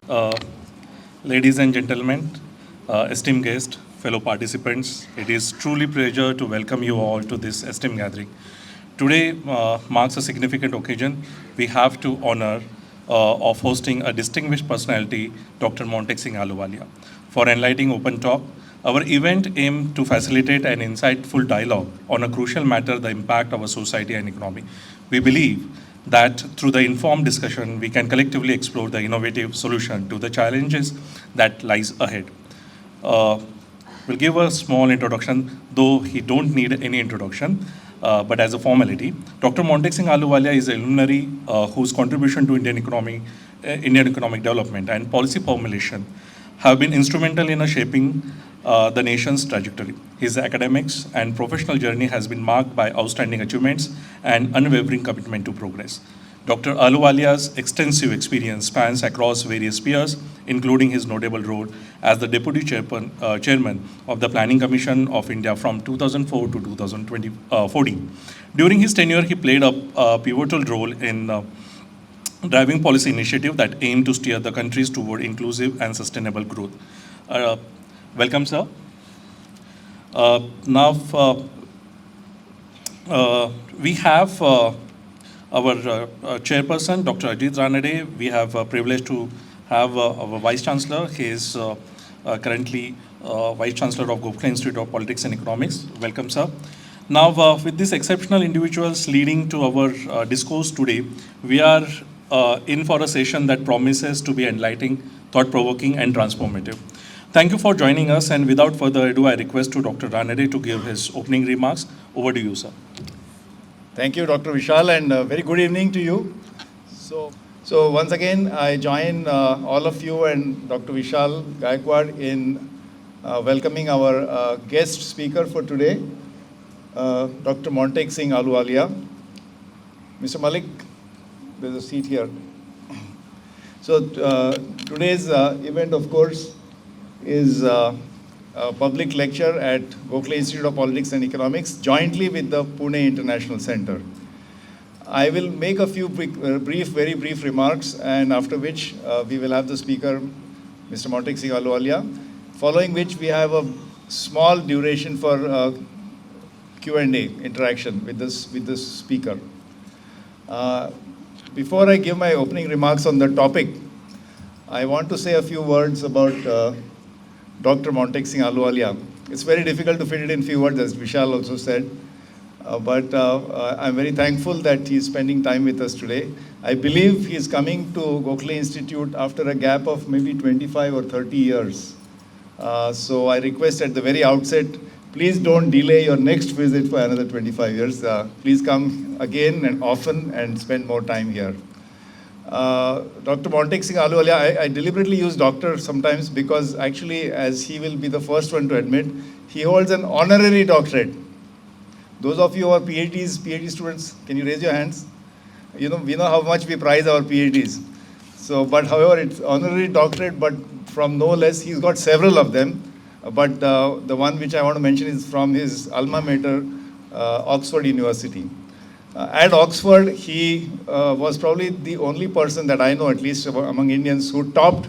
Uh, Ladies and gentlemen, esteemed guests, fellow participants, it is truly pleasure to welcome you all to this esteemed gathering. Today marks a significant occasion. We have to honor of hosting a distinguished personality, Dr. Montek Singh Ahluwalia, for enlightening open talk. Our event aimed to facilitate an insightful dialogue on a crucial matter, the impact of our society and economy. We believe that through the informed discussion, we can collectively explore the innovative solution to the challenges that lies ahead. Uh, we'll give a small introduction, though he don't need any introduction, but as a formality. Dr. Montek Singh Ahluwalia is a luminary whose contribution to Indian economic development and policy formulation have been instrumental in shaping the nation's trajectory. His academics and professional journey has been marked by outstanding achievements and unwavering commitment to progress. Dr. Ahluwalia's extensive experience spans across various spheres, including his notable role as the Deputy Chairman of the Planning Commission of India from 2004 to 2014. During his tenure, he played a pivotal role in driving policy initiatives that aim to steer the countries toward inclusive and sustainable growth. Welcome, sir. Now, we have our chairperson, Dr. Ajit Ranade. We have a privilege to have our Vice Chancellor. He is currently Vice Chancellor of Gokhale Institute of Politics and Economics. Welcome, sir. Now, with these exceptional individuals leading to our discourse today, we are in for a session that promises to be enlightening, thought-provoking, and transformative. Thank you for joining us, and without further ado, I request to Dr. Ranade to give his opening remarks. Over to you, sir. Thank you, Dr. Vishal, and very good evening to you. So once again, I join all of you and Dr. Vishal Gaikwad in welcoming our guest speaker for today, Dr. Montek Singh Ahluwalia. Mr. Malik, there's a seat here. So today's event, of course, is a public lecture at Gokhale Institute of Politics and Economics, jointly with the Pune International Centre. I will make a few very brief remarks, and after which we will have the speaker, Mr. Montek Singh Ahluwalia, following which we have a small duration for Q&A interaction with this speaker. Before I give my opening remarks on the topic, I want to say a few words about Dr. Montek Singh Ahluwalia. It's very difficult to fit it in few words, as Vishal also said, but I'm very thankful that he's spending time with us today. I believe he's coming to Gokhale Institute after a gap of maybe 25 or 30 years. So I request at the very outset, please don't delay your next visit for another 25 years. Please come again and often and spend more time here. Dr. Montek Singh Ahluwalia, I deliberately use doctor sometimes because actually, as he will be the first one to admit, he holds an honorary doctorate. Those of you who are PhD students, can you raise your hands? You know, we know how much we prize our PhDs. So, but however, it's honorary doctorate, but from no less, he's got several of them. But the one which I want to mention is from his alma mater, Oxford University. At Oxford, he was probably the only person that I know, at least among Indians, who topped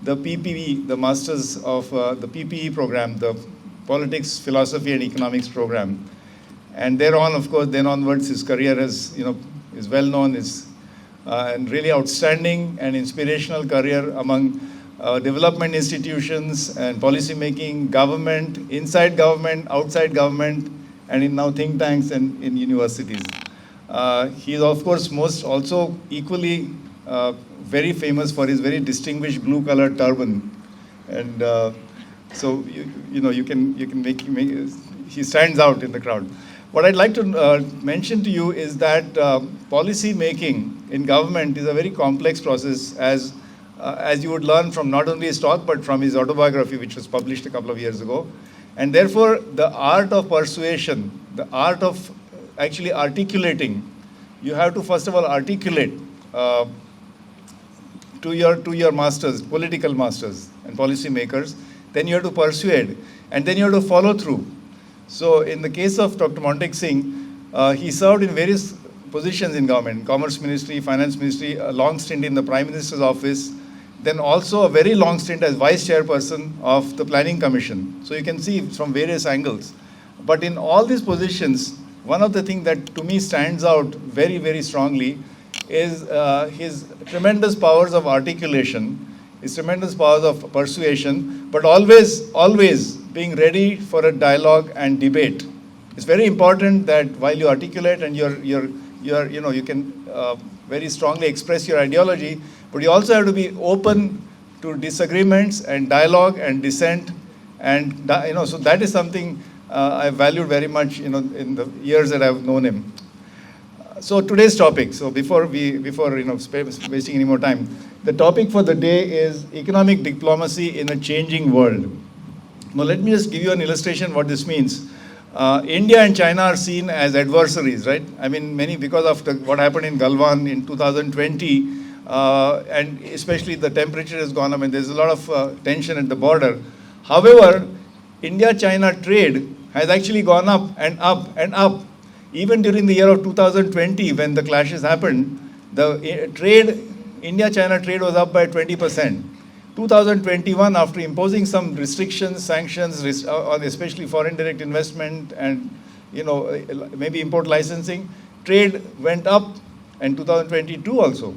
the PPE, the Masters of the PPE program, the Politics, Philosophy and Economics program. And thereon, of course, then onwards, his career is well known, and really outstanding and inspirational career among development institutions and policy making, government, inside government, outside government, and in now think tanks and in universities. He is, of course, also equally very famous for his very distinguished blue-colored turban, and so you can make he stands out in the crowd. What I'd like to mention to you is that policy making in government is a very complex process, as you would learn from not only his talk but from his autobiography, which was published a couple of years ago, and therefore the art of persuasion, the art of actually articulating. You have to first of all articulate to your masters, political masters and policy makers. Then you have to persuade, and then you have to follow through. So in the case of Dr. Montek Singh, he served in various positions in government, Commerce Ministry, Finance Ministry, a long stint in the Prime Minister's office, then also a very long stint as vice chairperson of the planning commission. So you can see from various angles. But in all these positions, one of the things that to me stands out very, very strongly is his tremendous powers of articulation, his tremendous powers of persuasion, but always being ready for a dialogue and debate. It's very important that while you articulate and you can very strongly express your ideology, but you also have to be open to disagreements and dialogue and dissent, and so that is something I valued very much in the years that I've known him. So today's topic. So before wasting any more time, the topic for the day is economic diplomacy in a changing world. Now let me just give you an illustration what this means. India and China are seen as adversaries, right? I mean, because of what happened in Galwan in 2020, and especially the temperature has gone up and there's a lot of tension at the border. However, India-China trade has actually gone up and up and up. Even during the year of 2020, when the clashes happened, the India-China trade was up by 20%. 2021, after imposing some restrictions, sanctions on especially foreign direct investment and maybe import licensing, trade went up, and 2022 also.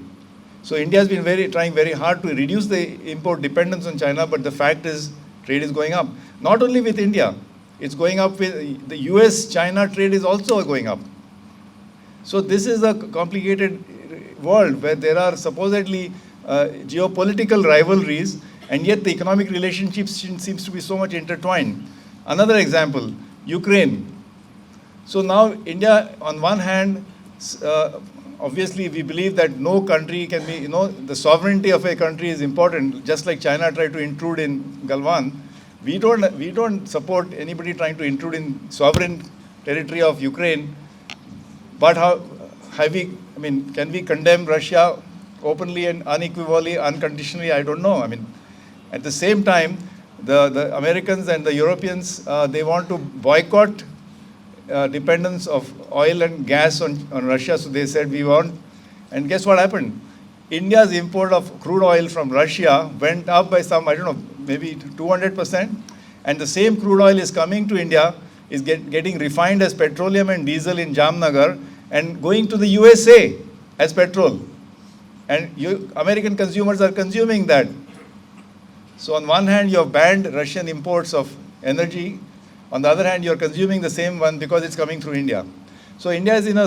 So India has been trying very hard to reduce the import dependence on China, but the fact is trade is going up. Not only with India, it's going up with the US-China trade is also going up. So this is a complicated world where there are supposedly geopolitical rivalries, and yet the economic relationships seems to be so much intertwined. Another example, Ukraine. So now India, on one hand, obviously we believe that no country can be, the sovereignty of a country is important, just like China tried to intrude in Galwan. We don't support anybody trying to intrude in sovereign territory of Ukraine. But can we condemn Russia openly and unequivocally, unconditionally? I don't know. At the same time, the Americans and the Europeans, they want to boycott dependence of oil and gas on Russia. So they said we want, and guess what happened? India's import of crude oil from Russia went up by some, maybe 200%. And the same crude oil is coming to India, is getting refined as petroleum and diesel in Jamnagar and going to the USA as petrol. And American consumers are consuming that. So on one hand, you have banned Russian imports of energy. On the other hand, you're consuming the same one because it's coming through India. So India is in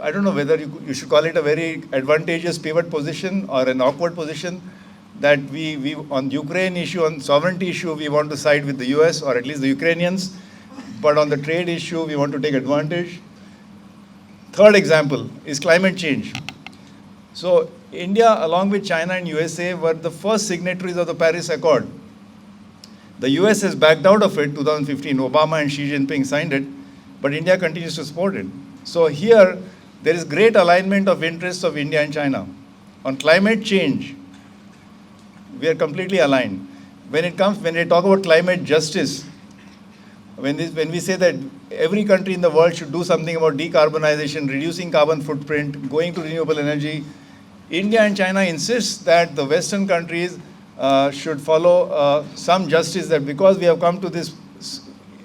I don't know whether you should call it a very advantageous pivot position or an awkward position, that we on Ukraine issue, on sovereignty issue, we want to side with the US or at least the Ukrainians. But on the trade issue, we want to take advantage. Third example is climate change. So India, along with China and USA, were the first signatories of the Paris Accord. The US has backed out of it, 2015. Obama and Xi Jinping signed it, but India continues to support it. So here, there is great alignment of interests of India and China. On climate change, we are completely aligned. When they talk about climate justice, when we say that every country in the world should do something about decarbonization, reducing carbon footprint, going to renewable energy, India and China insist that the Western countries should follow some justice, that because we have come to this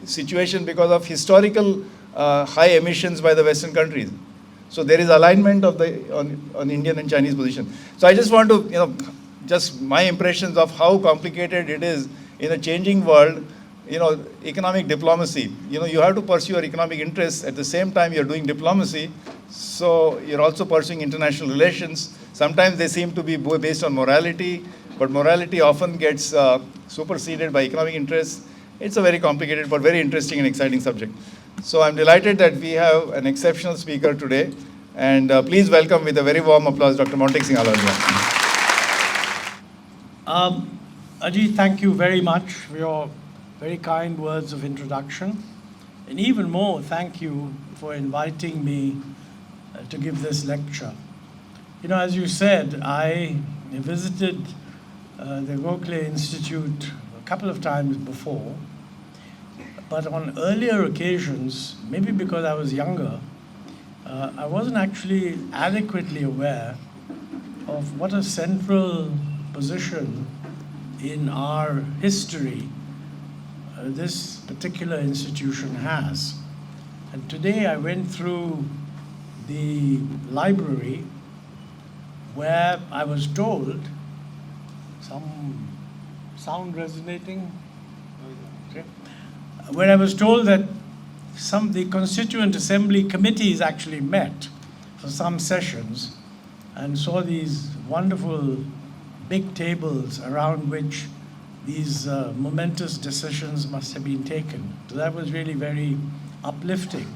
situation because of historical high emissions by the Western countries. So there is alignment of on Indian and Chinese position. So I just want to, just my impressions of how complicated it is in a changing world, economic diplomacy. You have to pursue your economic interests. At the same time, you're doing diplomacy. So you're also pursuing international relations. Sometimes they seem to be based on morality, but morality often gets superseded by economic interests. It's a very complicated but very interesting and exciting subject. So I'm delighted that we have an exceptional speaker today. And please welcome with a very warm applause Dr. Montek Singh Ahluwalia. Ajit, thank you very much for your very kind words of introduction. And even more, thank you for inviting me to give this lecture. As you said, I visited the Gokhale Institute a couple of times before, but on earlier occasions, maybe because I was younger, I wasn't actually adequately aware of what a central position in our history this particular institution has. And today I went through the library where I was told, some sound resonating? Okay. Where I was told that the Constituent Assembly committees actually met for some sessions and saw these wonderful big tables around which these momentous decisions must have been taken. So that was really very uplifting.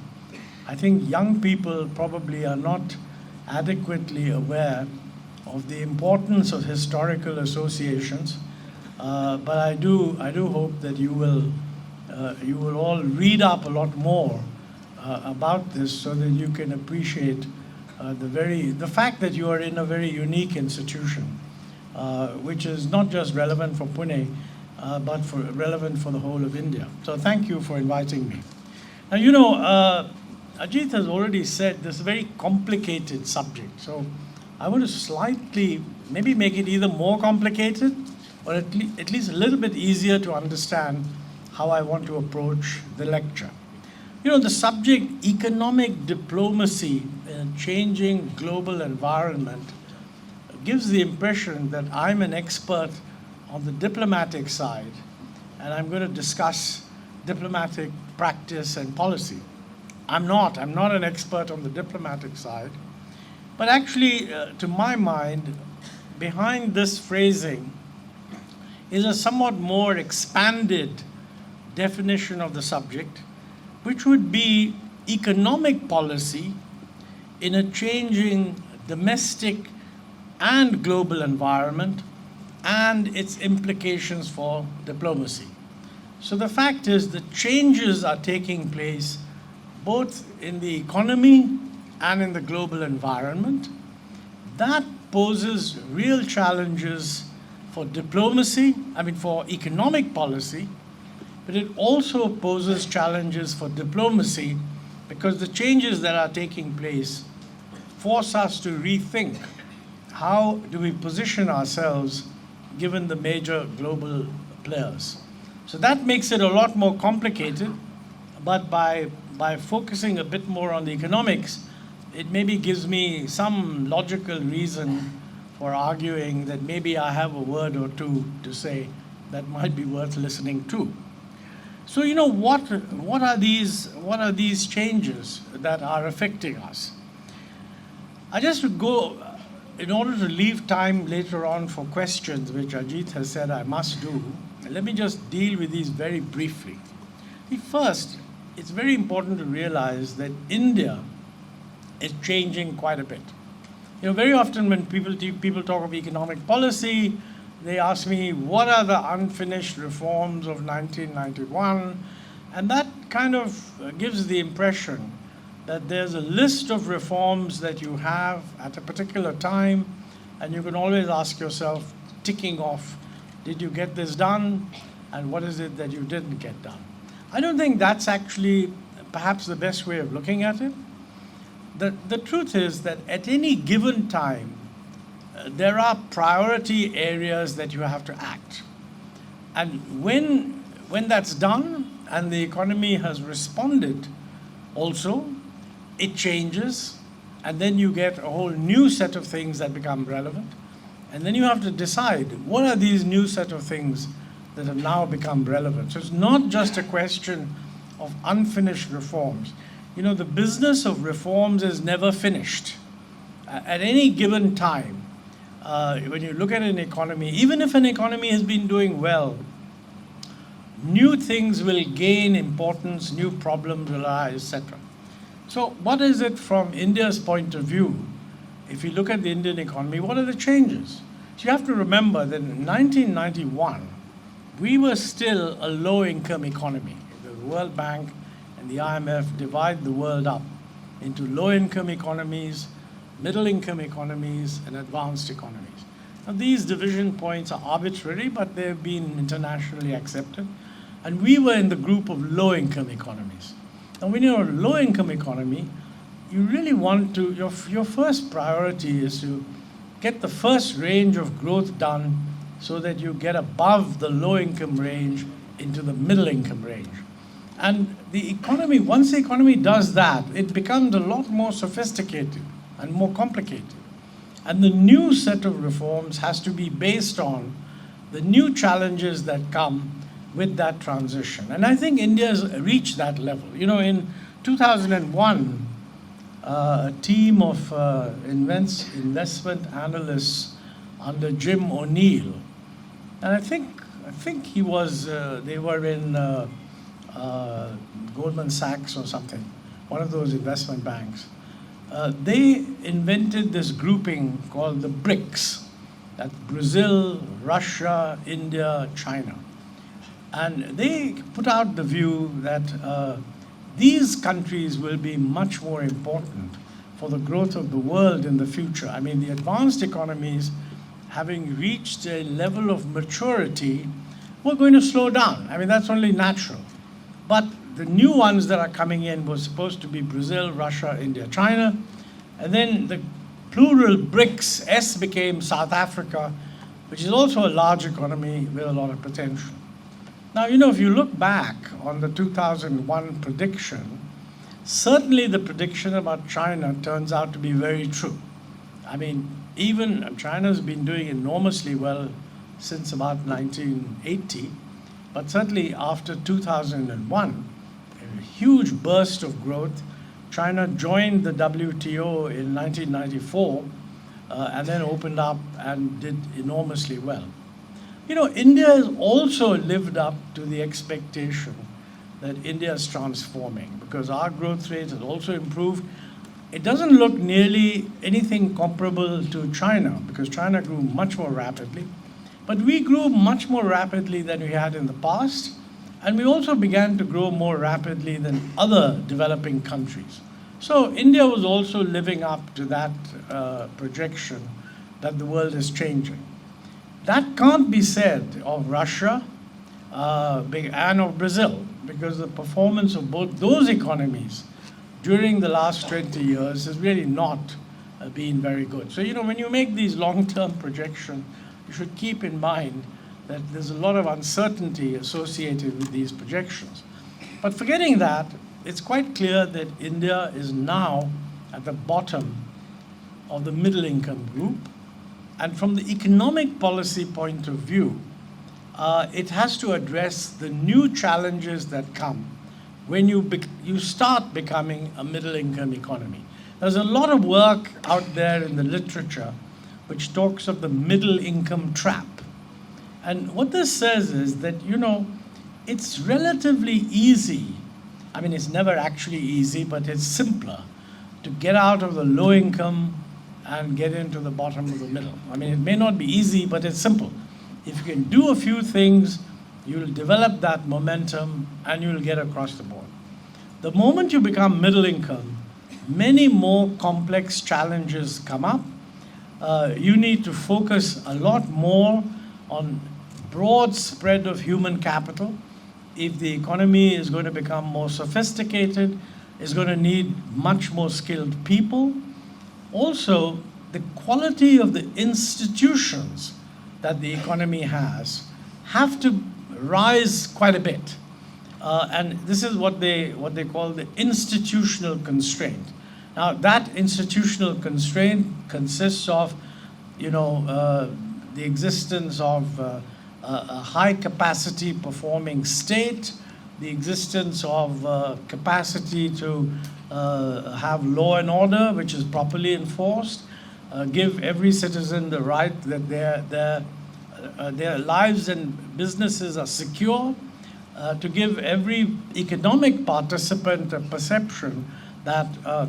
I think young people probably are not adequately aware of the importance of historical associations, but I do hope that you will all read up a lot more about this so that you can appreciate the fact that you are in a very unique institution, which is not just relevant for Pune, but relevant for the whole of India. So thank you for inviting me. Now, Ajit has already said this is a very complicated subject. So I want to slightly maybe make it either more complicated or at least a little bit easier to understand how I want to approach the lecture. The subject economic diplomacy in a changing global environment gives the impression that I'm an expert on the diplomatic side, and I'm going to discuss diplomatic practice and policy. I'm not an expert on the diplomatic side, but actually, to my mind, behind this phrasing is a somewhat more expanded definition of the subject, which would be economic policy in a changing domestic and global environment and its implications for diplomacy. So the fact is that changes are taking place both in the economy and in the global environment. That poses real challenges for diplomacy, for economic policy, but it also poses challenges for diplomacy because the changes that are taking place force us to rethink how do we position ourselves given the major global players. So that makes it a lot more complicated, but by focusing a bit more on the economics, it maybe gives me some logical reason for arguing that maybe I have a word or two to say that might be worth listening to. So what are these changes that are affecting us? I just would go, in order to leave time later on for questions, which Ajit has said I must do, let me just deal with these very briefly. First, it's very important to realize that India is changing quite a bit. Very often when people talk of economic policy, they ask me, what are the unfinished reforms of 1991? And that kind of gives the impression that there's a list of reforms that you have at a particular time, and you can always ask yourself, ticking off, did you get this done? And what is it that you didn't get done? I don't think that's actually perhaps the best way of looking at it. The truth is that at any given time, there are priority areas that you have to act. And when that's done and the economy has responded also, it changes, and then you get a whole new set of things that become relevant. And then you have to decide, what are these new set of things that have now become relevant? So it's not just a question of unfinished reforms. The business of reforms is never finished. At any given time, when you look at an economy, even if an economy has been doing well, new things will gain importance, new problems will arise, etc. So what is it from India's point of view? If you look at the Indian economy, what are the changes? So you have to remember that in 1991, we were still a low-income economy. The World Bank and the IMF divide the world up into low-income economies, middle-income economies, and advanced economies. Now, these division points are arbitrary, but they've been internationally accepted. And we were in the group of low-income economies. Now, when you're a low-income economy, you really want to, your first priority is to get the first range of growth done so that you get above the low income range into the middle income range. And the economy, once the economy does that, it becomes a lot more sophisticated and more complicated. And the new set of reforms has to be based on the new challenges that come with that transition. And I think India has reached that level. You know, in 2001, a team of investment analysts under Jim O'Neill, and I think he was, they were in Goldman Sachs or something, one of those investment banks. They invented this grouping called the BRICS. That's Brazil, Russia, India, China. And they put out the view that these countries will be much more important for the growth of the world in the future. I mean, the advanced economies, having reached a level of maturity, were going to slow down. I mean, that's only natural. But the new ones that are coming in were supposed to be Brazil, Russia, India, China. And then the plural BRICS, S became South Africa, which is also a large economy with a lot of potential. Now, you know, if you look back on the 2001 prediction, certainly the prediction about China turns out to be very true. I mean, even China's been doing enormously well since about 1980, but certainly after 2001, a huge burst of growth. China joined the WTO in 1994 and then opened up and did enormously well. You know, India has also lived up to the expectation that India is transforming because our growth rate has also improved. It doesn't look nearly anything comparable to China because China grew much more rapidly. But we grew much more rapidly than we had in the past, and we also began to grow more rapidly than other developing countries. So India was also living up to that projection that the world is changing. That can't be said of Russia and of Brazil, because the performance of both those economies during the last 20 years has really not been very good. So, you know, when you make these long-term projections, you should keep in mind that there's a lot of uncertainty associated with these projections. But forgetting that, it's quite clear that India is now at the bottom of the middle income group. And from the economic policy point of view, it has to address the new challenges that come when you start becoming a middle income economy. There's a lot of work out there in the literature which talks of the middle income trap. And what this says is that, you know, it's relatively easy. I mean, it's never actually easy, but it's simpler to get out of the low income and get into the bottom of the middle. I mean, it may not be easy, but it's simple. If you can do a few things, you'll develop that momentum and you'll get across the board. The moment you become middle income, many more complex challenges come up. You need to focus a lot more on broad spread of human capital. If the economy is going to become more sophisticated, it's going to need much more skilled people. Also, the quality of the institutions that the economy has have to rise quite a bit. And this is what they call the institutional constraint. Now, that institutional constraint consists of, you know, the existence of a high capacity performing state, the existence of capacity to have law and order, which is properly enforced, give every citizen the right that their lives and businesses are secure, to give every economic participant a perception that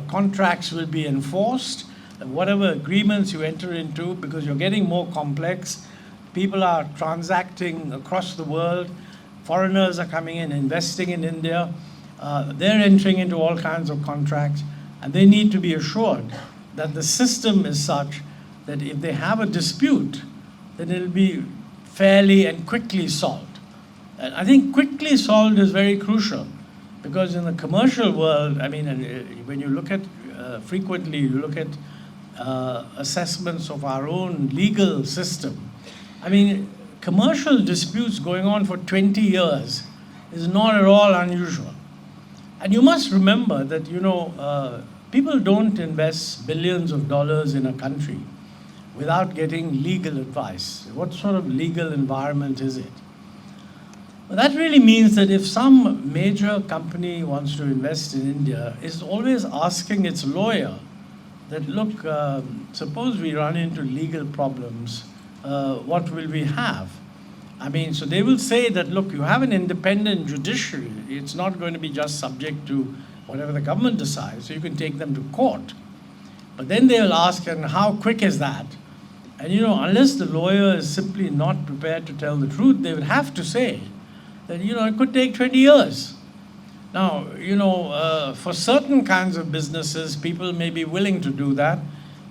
contracts will be enforced, whatever agreements you enter into, because you're getting more complex. People are transacting across the world. Foreigners are coming in, investing in India. They're entering into all kinds of contracts, and they need to be assured that the system is such that if they have a dispute, then it'll be fairly and quickly solved. And I think quickly solved is very crucial, because in the commercial world, I mean, when you look at, frequently you look at assessments of our own legal system. I mean, commercial disputes going on for 20 years is not at all unusual. And you must remember that, people don't invest billions of dollars in a country without getting legal advice. What sort of legal environment is it? Well, that really means that if some major company wants to invest in India, it's always asking its lawyer that, look, suppose we run into legal problems, what will we have? I mean, so they will say that, look, you have an independent judiciary. It's not going to be just subject to whatever the government decides, so you can take them to court. But then they'll ask, and how quick is that? And, unless the lawyer is simply not prepared to tell the truth, they would have to say that, it could take 20 years. Now, for certain kinds of businesses, people may be willing to do that,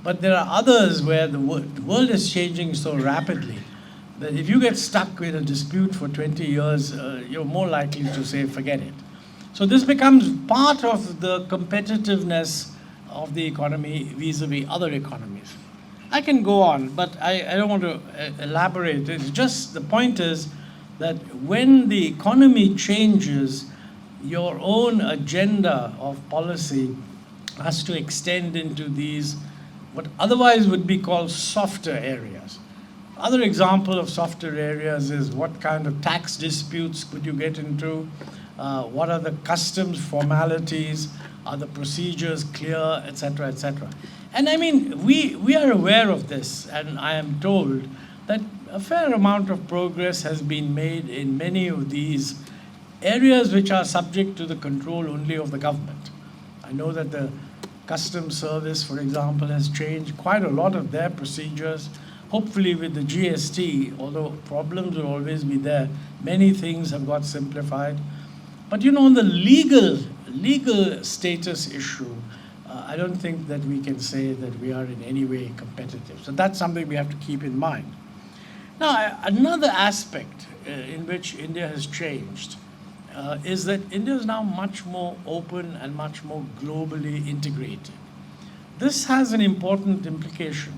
but there are others where the world is changing so rapidly that if you get stuck with a dispute for 20 years, you're more likely to say, forget it. So this becomes part of the competitiveness of the economy vis-a-vis other economies. I can go on, but I don't want to elaborate. It's just, the point is that when the economy changes, your own agenda of policy has to extend into these, what otherwise would be called softer areas. Other example of softer areas is what kind of tax disputes could you get into? What are the customs formalities? Are the procedures clear, etc., etc.? And I mean, we are aware of this, and I am told that a fair amount of progress has been made in many of these areas which are subject to the control only of the government. I know that the Customs Service, for example, has changed quite a lot of their procedures. Hopefully with the GST, although problems will always be there, many things have got simplified. But on the legal status issue, I don't think that we can say that we are in any way competitive. So that's something we have to keep in mind. Now, another aspect in which India has changed is that India is now much more open and much more globally integrated. This has an important implication.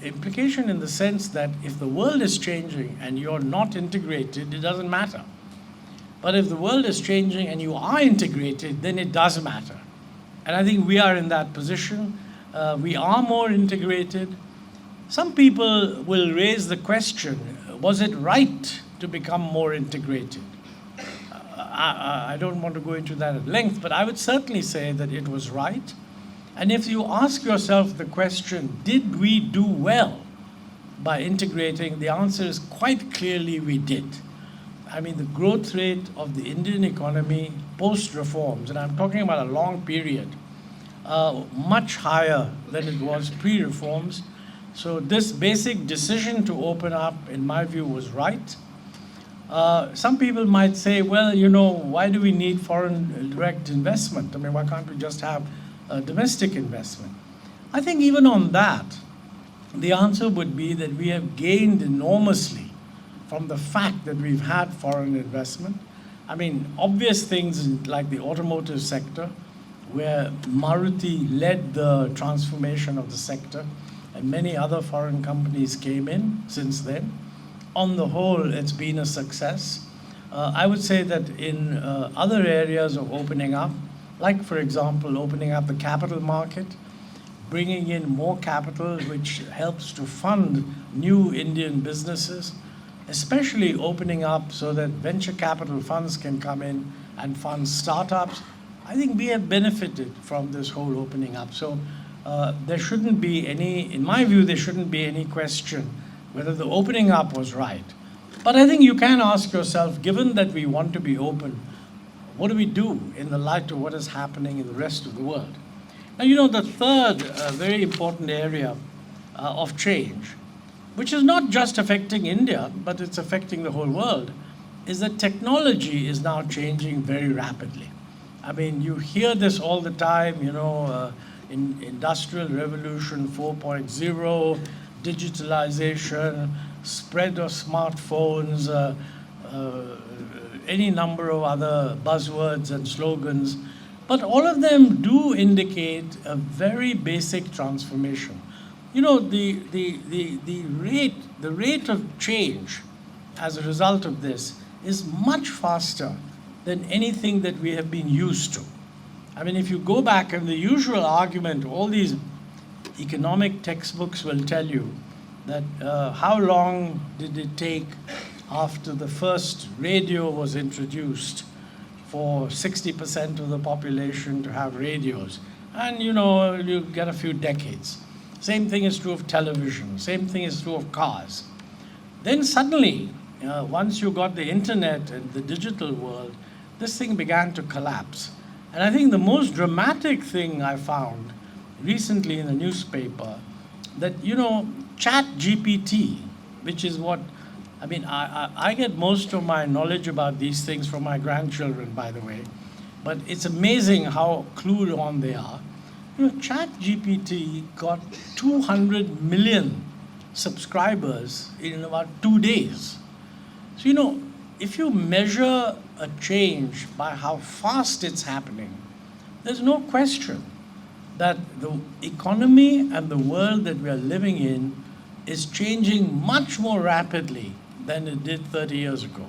Implication in the sense that if the world is changing and you're not integrated, it doesn't matter. But if the world is changing and you are integrated, then it does matter. And I think we are in that position. We are more integrated. Some people will raise the question, was it right to become more integrated? I don't want to go into that at length, but I would certainly say that it was right. And if you ask yourself the question, did we do well by integrating? The answer is quite clearly we did. I mean, the growth rate of the Indian economy post-reforms, and I'm talking about a long period, much higher than it was pre-reforms. So this basic decision to open up, in my view, was right. Some people might say, well, why do we need foreign direct investment? I mean, why can't we just have domestic investment? I think even on that, the answer would be that we have gained enormously from the fact that we've had foreign investment. I mean, obvious things like the automotive sector, where Maruti led the transformation of the sector, and many other foreign companies came in since then. On the whole, it's been a success. I would say that in other areas of opening up, like, for example, opening up the capital market, bringing in more capital, which helps to fund new Indian businesses, especially opening up so that venture capital funds can come in and fund startups. I think we have benefited from this whole opening up. So there shouldn't be any, in my view, there shouldn't be any question whether the opening up was right. But I think you can ask yourself, given that we want to be open, what do we do in the light of what is happening in the rest of the world? Now, the third very important area of change, which is not just affecting India, but it's affecting the whole world, is that technology is now changing very rapidly. I mean, you hear this all the time, in Industrial Revolution 4.0, digitalization, spread of smartphones, any number of other buzzwords and slogans. But all of them do indicate a very basic transformation. You know, the rate of change as a result of this is much faster than anything that we have been used to. I mean, if you go back, and the usual argument, all these economic textbooks will tell you that how long did it take after the first radio was introduced for 60% of the population to have radios? And you know, you get a few decades. Same thing is true of television. Same thing is true of cars. Then suddenly, once you got the internet and the digital world, this thing began to collapse. And I think the most dramatic thing I found recently in the newspaper, that, you know, Chat GPT, which is what, I mean, I get most of my knowledge about these things from my grandchildren, by the way, but it's amazing how clued on they are. You know, Chat GPT got 200 million subscribers in about 2 days. So, you know, if you measure a change by how fast it's happening, there's no question that the economy and the world that we are living in is changing much more rapidly than it did 30 years ago.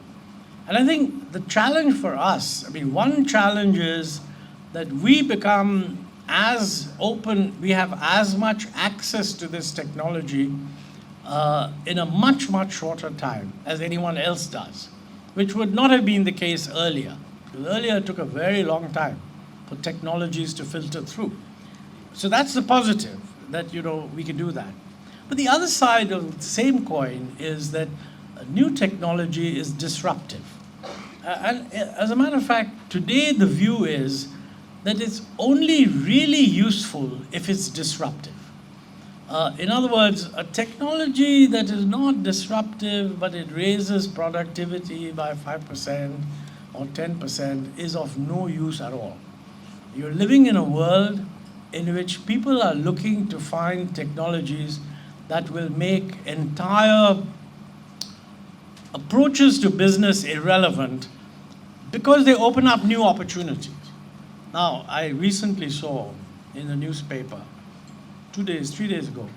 And I think the challenge for us, I mean, one challenge is that we become as open, we have as much access to this technology in a much, much shorter time as anyone else does, which would not have been the case earlier. Because earlier it took a very long time for technologies to filter through. So that's the positive, that, you know, we can do that. But the other side of the same coin is that new technology is disruptive. And as a matter of fact, today the view is that it's only really useful if it's disruptive. In other words, a technology that is not disruptive, but it raises productivity by 5% or 10% is of no use at all. You're living in a world in which people are looking to find technologies that will make entire approaches to business irrelevant because they open up new opportunities. Now, I recently saw in the newspaper, 3 days ago,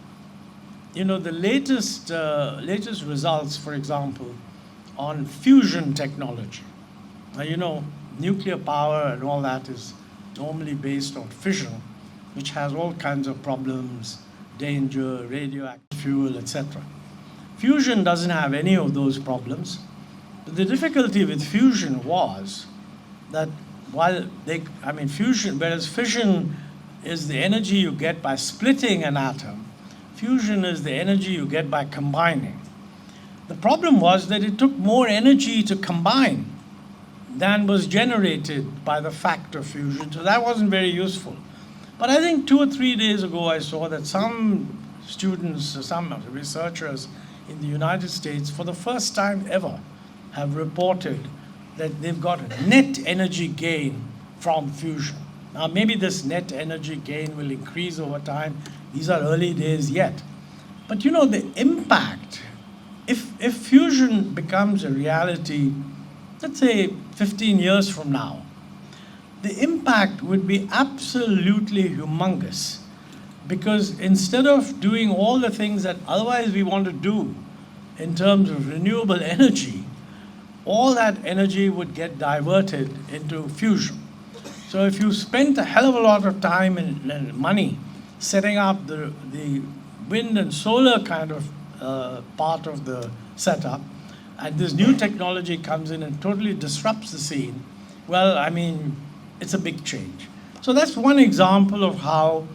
you know, the latest results, for example, on fusion technology. Now, you know, nuclear power and all that is normally based on fission, which has all kinds of problems, danger, radioactive fuel, etc. Fusion doesn't have any of those problems. But the difficulty with fusion was that fusion, whereas fission is the energy you get by splitting an atom, fusion is the energy you get by combining. The problem was that it took more energy to combine than was generated by the fact of fusion, so that wasn't very useful. But I think 2 or 3 days ago I saw that some students, some researchers in the United States, for the first time ever, have reported that they've got net energy gain from fusion. Now, maybe this net energy gain will increase over time. These are early days yet. But you know, the impact, if fusion becomes a reality, let's say 15 years from now, the impact would be absolutely humongous. Because instead of doing all the things that otherwise we want to do in terms of renewable energy, all that energy would get diverted into fusion. So if you spent a hell of a lot of time and money setting up the wind and solar kind of part of the setup, and this new technology comes in and totally disrupts the scene, well, I mean, it's a big change. So that's one example of how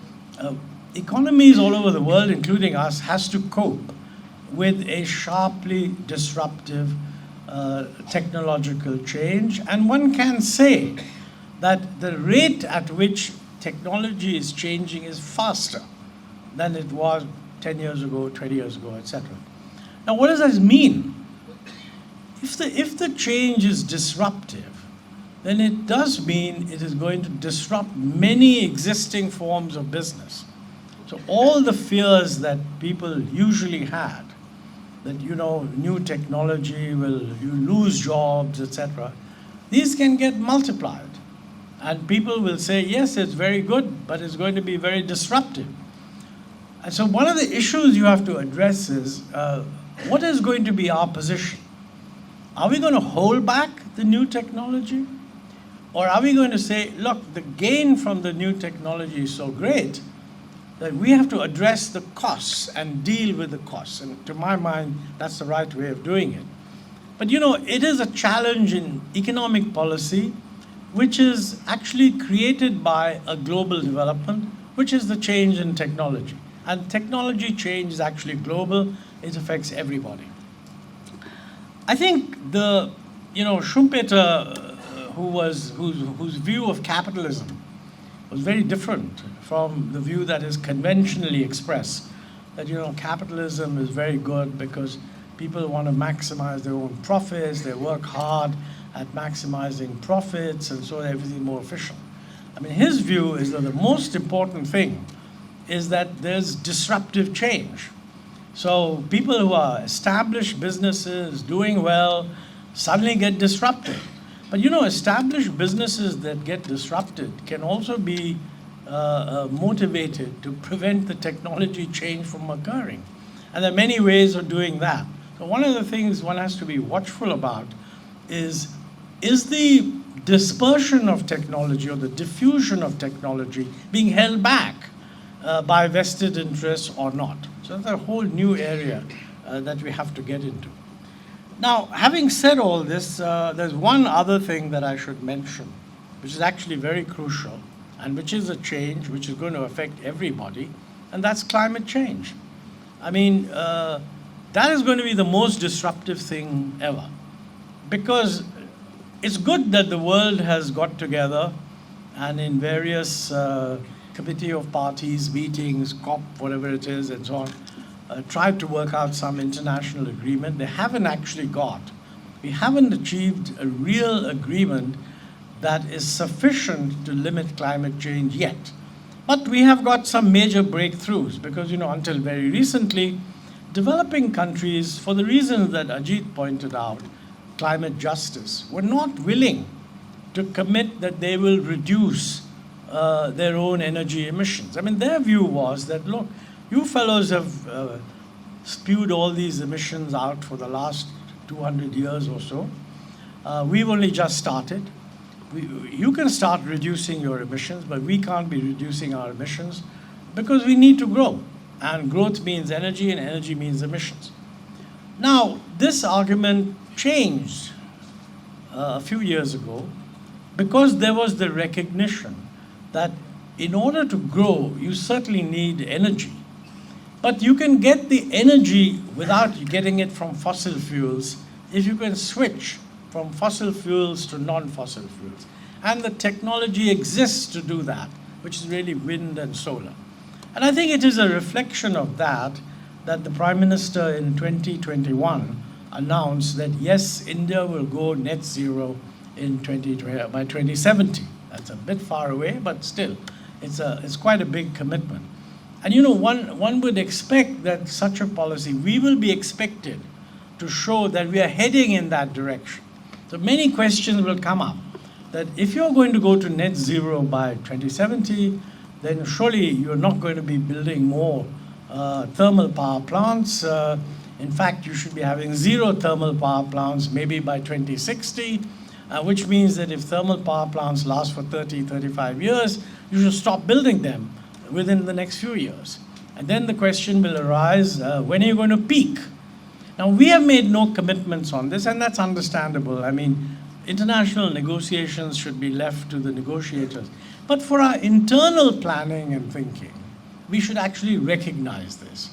economies all over the world, including us, has to cope with a sharply disruptive technological change. And one can say that the rate at which technology is changing is faster than it was 10 years ago, 20 years ago, etc. Now, what does this mean? If the change is disruptive, then it does mean it is going to disrupt many existing forms of business. So all the fears that people usually had, that, you know, new technology will, you lose jobs, etc., these can get multiplied. And people will say, yes, it's very good, but it's going to be very disruptive. And so one of the issues you have to address is, what is going to be our position? Are we going to hold back the new technology? Or are we going to say, look, the gain from the new technology is so great that we have to address the costs and deal with the costs? And to my mind, that's the right way of doing it. But it is a challenge in economic policy, which is actually created by a global development, which is the change in technology. And technology change is actually global. It affects everybody. I think the, Schumpeter, whose view of capitalism was very different from the view that is conventionally expressed, that, capitalism is very good because people want to maximize their own profits, they work hard at maximizing profits, and so everything more efficient. I mean, his view is that the most important thing is that there's disruptive change. So people who are established businesses, doing well, suddenly get disrupted. But established businesses that get disrupted can also be motivated to prevent the technology change from occurring. And there are many ways of doing that. So one of the things one has to be watchful about is the dispersion of technology or the diffusion of technology being held back by vested interests or not? So that's a whole new area that we have to get into. Now, having said all this, there's one other thing that I should mention, which is actually very crucial, and which is a change which is going to affect everybody, and that's climate change. I mean, that is going to be the most disruptive thing ever, because it's good that the world has got together and in various committee of parties, meetings, COP, whatever it is, and so on, tried to work out some international agreement. They haven't actually we haven't achieved a real agreement that is sufficient to limit climate change yet. But we have got some major breakthroughs because, until very recently, developing countries, for the reasons that Ajit pointed out, climate justice, were not willing to commit that they will reduce their own energy emissions. I mean, their view was that, look, you fellows have spewed all these emissions out for the last 200 years or so. We've only just started. You can start reducing your emissions, but we can't be reducing our emissions because we need to grow. And growth means energy, and energy means emissions. Now, this argument changed a few years ago because there was the recognition that in order to grow, you certainly need energy. But you can get the energy without getting it from fossil fuels if you can switch from fossil fuels to non-fossil fuels. And the technology exists to do that, which is really wind and solar. And I think it is a reflection of that the Prime Minister in 2021 announced that, yes, India will go net zero by 2070. That's a bit far away, but still, it's quite a big commitment. And one would expect that such a policy, we will be expected to show that we are heading in that direction. So many questions will come up, that if you're going to go to net zero by 2070, then surely you're not going to be building more thermal power plants. In fact, you should be having zero thermal power plants maybe by 2060, which means that if thermal power plants last for 30, 35 years, you should stop building them within the next few years. And then the question will arise, when are you going to peak? Now, we have made no commitments on this, and that's understandable. I mean, international negotiations should be left to the negotiators. But for our internal planning and thinking, we should actually recognize this.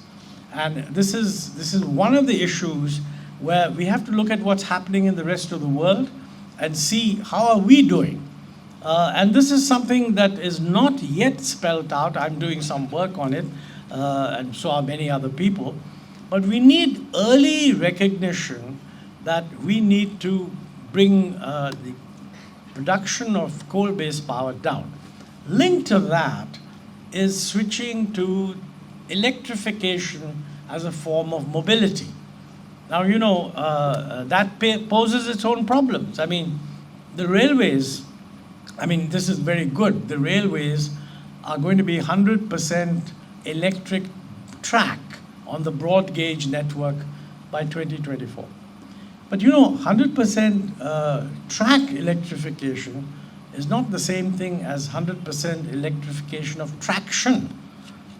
And this is one of the issues where we have to look at what's happening in the rest of the world and see how are we doing. And this is something that is not yet spelled out. I'm doing some work on it, and so are many other people. But we need early recognition that we need to bring the production of coal-based power down. Linked to that is switching to electrification as a form of mobility. Now, that poses its own problems. I mean, the railways I mean, this is very good. The railways are going to be 100% electric track on the broad gauge network by 2024. But 100% track electrification is not the same thing as 100% electrification of traction,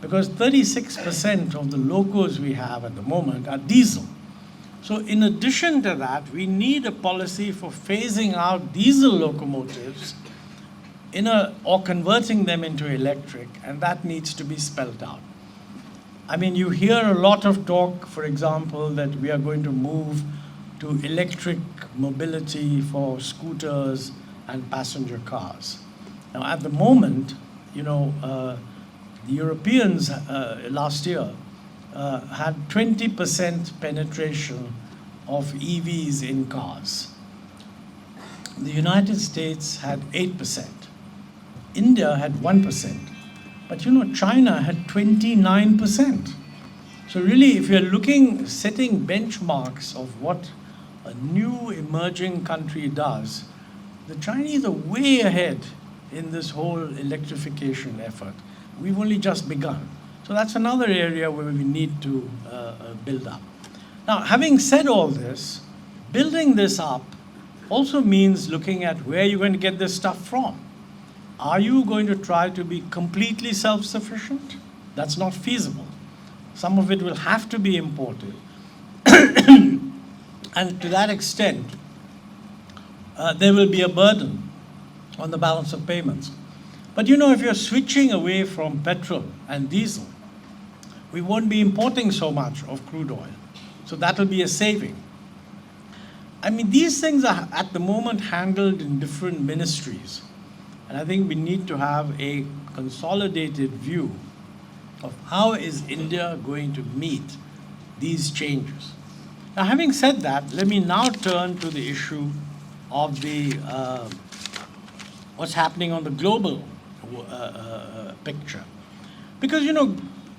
because 36% of the locos we have at the moment are diesel. So in addition to that, we need a policy for phasing out diesel locomotives or converting them into electric, and that needs to be spelled out. I mean, you hear a lot of talk, for example, that we are going to move to electric mobility for scooters and passenger cars. Now, at the moment, the Europeans last year had 20% penetration of EVs in cars. The United States had 8%. India had 1%. But China had 29%. So really, if you're setting benchmarks of what a new emerging country does, the Chinese are way ahead in this whole electrification effort. We've only just begun. So that's another area where we need to build up. Now, having said all this, building this up also means looking at where you're going to get this stuff from. Are you going to try to be completely self-sufficient? That's not feasible. Some of it will have to be imported. And to that extent, there will be a burden on the balance of payments. But if you're switching away from petrol and diesel, we won't be importing so much of crude oil. So that will be a saving. I mean, these things are at the moment handled in different ministries. And I think we need to have a consolidated view of how is India going to meet these changes. Now, having said that, let me now turn to the issue of what's happening on the global picture. Because,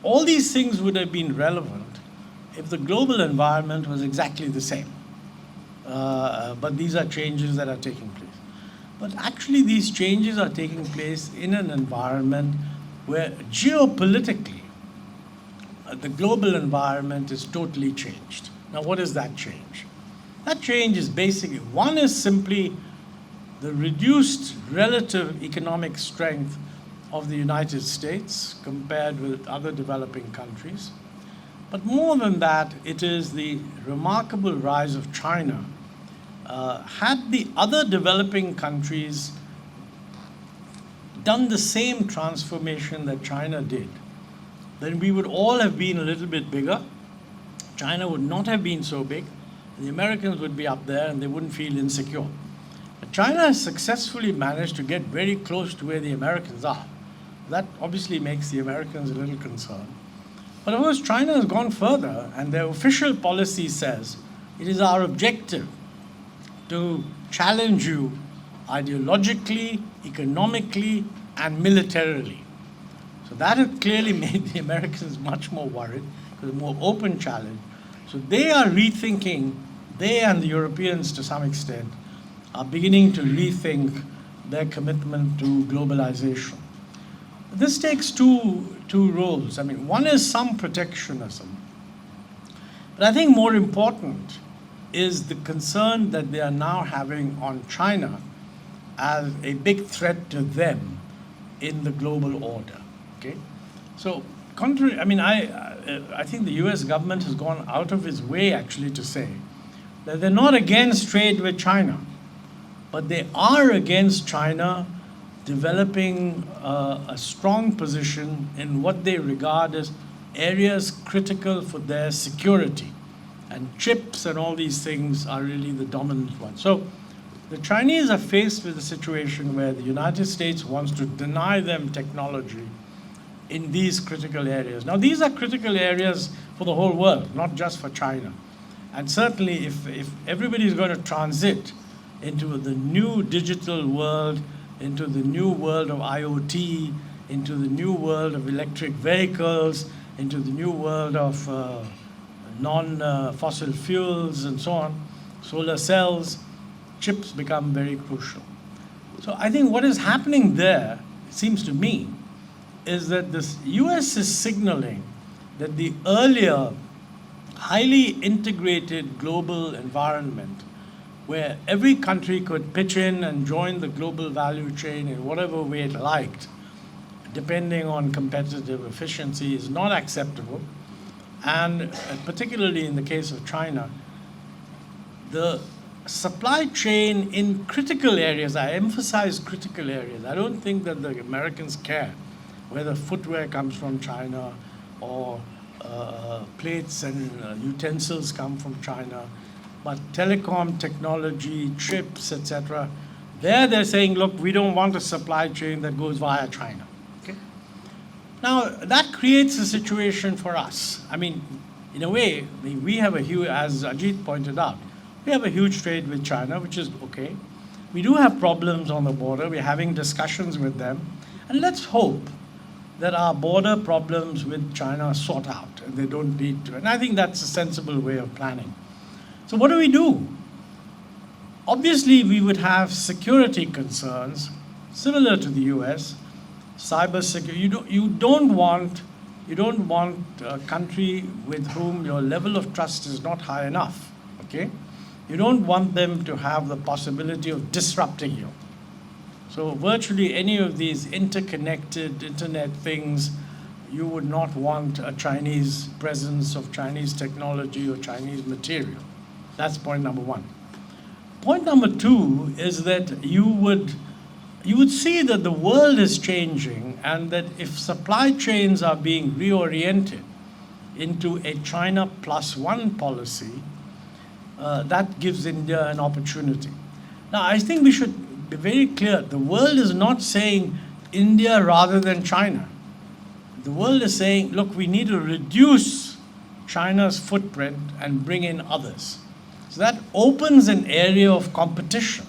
all these things would have been relevant if the global environment was exactly the same. But these are changes that are taking place. But actually, these changes are taking place in an environment where geopolitically, the global environment is totally changed. Now, what is that change? That change is basically, one is simply the reduced relative economic strength of the United States compared with other developing countries. But more than that, it is the remarkable rise of China. Had the other developing countries done the same transformation that China did, then we would all have been a little bit bigger. China would not have been so big. The Americans would be up there and they wouldn't feel insecure. But China has successfully managed to get very close to where the Americans are. That obviously makes the Americans a little concerned. But of course, China has gone further, and their official policy says it is our objective to challenge you ideologically, economically, and militarily. So that has clearly made the Americans much more worried, because a more open challenge. So they are rethinking, they and the Europeans to some extent, are beginning to rethink their commitment to globalization. This takes two roles. I mean, one is some protectionism. But I think more important is the concern that they are now having on China as a big threat to them in the global order. Okay? So, I think the US government has gone out of its way actually to say that they're not against trade with China, but they are against China developing a strong position in what they regard as areas critical for their security. And chips and all these things are really the dominant ones. So the Chinese are faced with a situation where the United States wants to deny them technology in these critical areas. Now, these are critical areas for the whole world, not just for China. And certainly, if everybody's going to transit into the new digital world, into the new world of IoT, into the new world of electric vehicles, into the new world of non-fossil fuels and so on, solar cells, chips become very crucial. So I think what is happening there, it seems to me, is that the US is signaling that the earlier highly integrated global environment where every country could pitch in and join the global value chain in whatever way it liked, depending on competitive efficiency, is not acceptable. And particularly in the case of China, the supply chain in critical areas, I emphasize critical areas. I don't think that the Americans care whether footwear comes from China or plates and utensils come from China, but telecom technology, chips, etc., they're saying, look, we don't want a supply chain that goes via China. Okay? Now, that creates a situation for us. I mean, in a way, we have a huge, as Ajit pointed out, we have a huge trade with China, which is okay. We do have problems on the border. We're having discussions with them. And let's hope that our border problems with China are sought out and they don't lead to. And I think that's a sensible way of planning. So what do we do? Obviously, we would have security concerns similar to the US. Cyber security. You don't want a country with whom your level of trust is not high enough. Okay? You don't want them to have the possibility of disrupting you. So virtually any of these interconnected internet things, you would not want a Chinese presence of Chinese technology or Chinese material. That's point number one. Point number two is that you would see that the world is changing and that if supply chains are being reoriented into a China plus one policy, that gives India an opportunity. Now, I think we should be very clear. The world is not saying India rather than China. The world is saying, look, we need to reduce China's footprint and bring in others. So that opens an area of competition.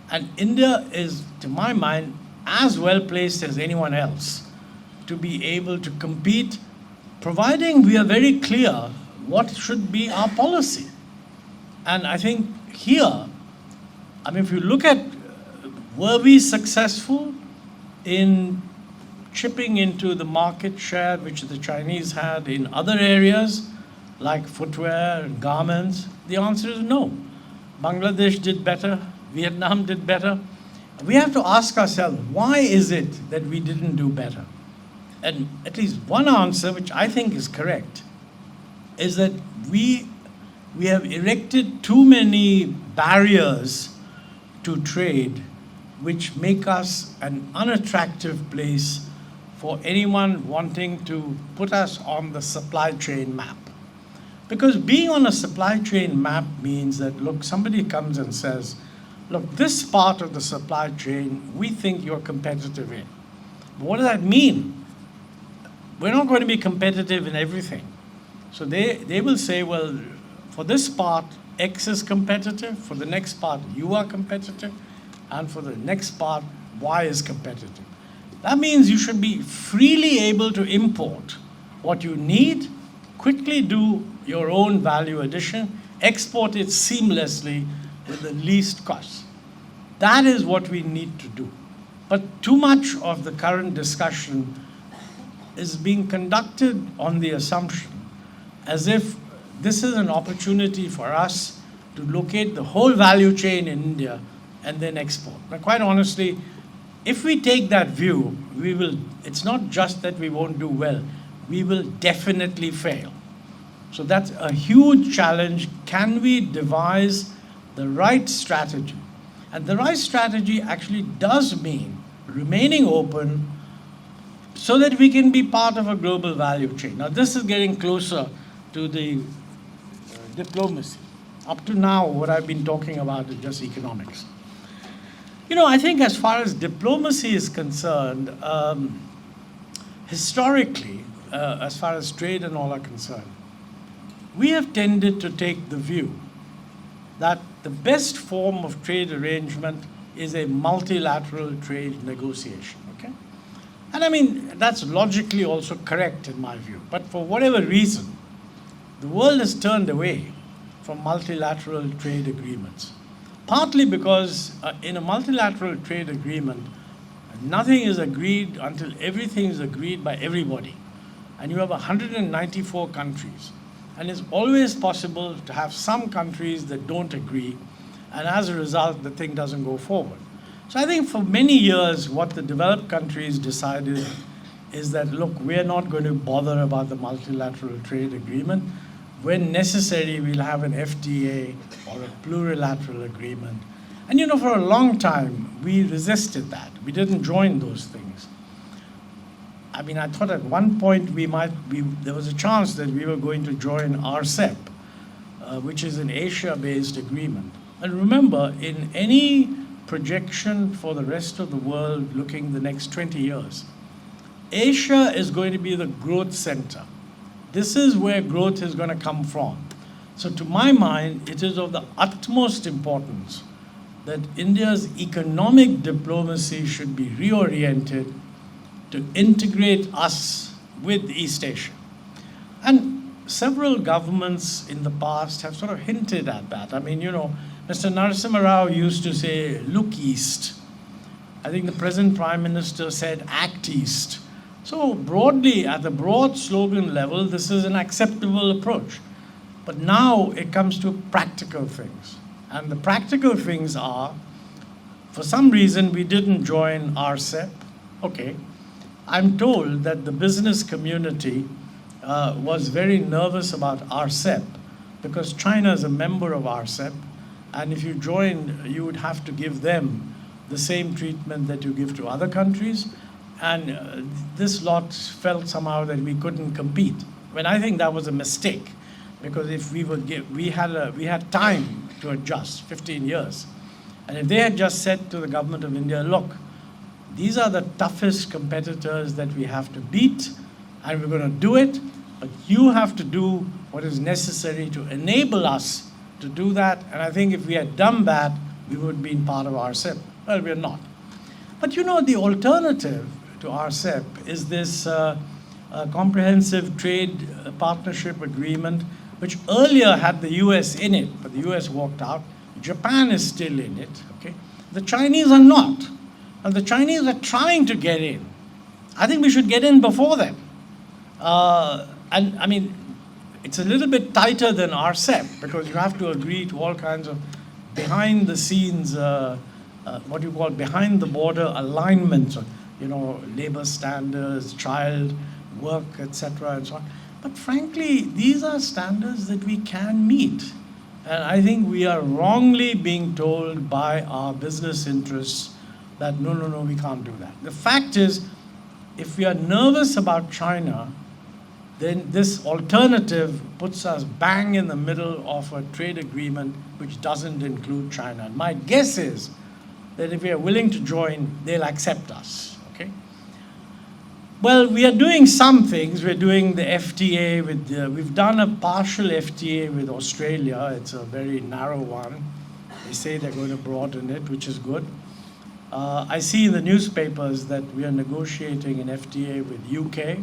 And India is, to my mind, as well placed as anyone else to be able to compete, providing we are very clear what should be our policy. And I think here, I mean, if you look at, were we successful in chipping into the market share which the Chinese had in other areas like footwear and garments? The answer is no. Bangladesh did better, Vietnam did better. We have to ask ourselves, why is it that we didn't do better? And at least one answer, which I think is correct, is that we have erected too many barriers to trade which make us an unattractive place for anyone wanting to put us on the supply chain map. Because being on a supply chain map means that, look, somebody comes and says, look, this part of the supply chain, we think you're competitive in. But what does that mean? We're not going to be competitive in everything. So they will say, well, for this part, X is competitive. For the next part, you are competitive. And for the next part, Y is competitive. That means you should be freely able to import what you need, quickly do your own value addition, export it seamlessly with the least cost. That is what we need to do. But too much of the current discussion is being conducted on the assumption as if this is an opportunity for us to locate the whole value chain in India and then export. Now, quite honestly, if we take that view, it's not just that we won't do well, we will definitely fail. So that's a huge challenge. Can we devise the right strategy? And the right strategy actually does mean remaining open so that we can be part of a global value chain. Now, this is getting closer to the diplomacy. Up to now, what I've been talking about is just economics. You know, I think as far as diplomacy is concerned, historically, as far as trade and all are concerned, we have tended to take the view that the best form of trade arrangement is a multilateral trade negotiation, okay? And I mean, that's logically also correct in my view. But for whatever reason, the world has turned away from multilateral trade agreements. Partly because in a multilateral trade agreement, nothing is agreed until everything is agreed by everybody. And you have 194 countries. And it's always possible to have some countries that don't agree, and as a result, the thing doesn't go forward. So I think for many years, what the developed countries decided is that, look, we're not going to bother about the multilateral trade agreement. When necessary, we'll have an FTA or a plurilateral agreement. And you know, for a long time, we resisted that. We didn't join those things. I mean, I thought at one point there was a chance that we were going to join RCEP, which is an Asia-based agreement. And remember, in any projection for the rest of the world looking the next 20 years, Asia is going to be the growth center. This is where growth is going to come from. So to my mind, it is of the utmost importance that India's economic diplomacy should be reoriented to integrate us with East Asia. And several governments in the past have sort of hinted at that. I mean, you know, Mr. Narasimha Rao used to say, look east. I think the present Prime Minister said, act east. So broadly, at the broad slogan level, this is an acceptable approach. But now it comes to practical things. And the practical things are, for some reason, we didn't join RCEP. Okay. I'm told that the business community was very nervous about RCEP because China is a member of RCEP. And if you joined, you would have to give them the same treatment that you give to other countries. And this lot felt somehow that we couldn't compete. When I think that was a mistake, because if we had time to adjust, 15 years. And if they had just said to the government of India, look, these are the toughest competitors that we have to beat, and we're going to do it, but you have to do what is necessary to enable us to do that. And I think if we had done that, we would have been part of RCEP. Well, we're not. But you know, the alternative to RCEP is this comprehensive trade partnership agreement, which earlier had the US in it, but the US walked out. Japan is still in it, okay? The Chinese are not. And the Chinese are trying to get in. I think we should get in before them. And I mean, it's a little bit tighter than RCEP because you have to agree to all kinds of behind the scenes, what you call behind the border alignments, you know, labor standards, child work, etc. and so on. But frankly, these are standards that we can meet. And I think we are wrongly being told by our business interests that no, we can't do that. The fact is, if we are nervous about China, then this alternative puts us bang in the middle of a trade agreement which doesn't include China. And my guess is that if we are willing to join, they'll accept us, okay? Well, we are doing some things. We're doing the FTA with, we've done a partial FTA with Australia. It's a very narrow one. They say they're going to broaden it, which is good. I see in the newspapers that we are negotiating an FTA with UK.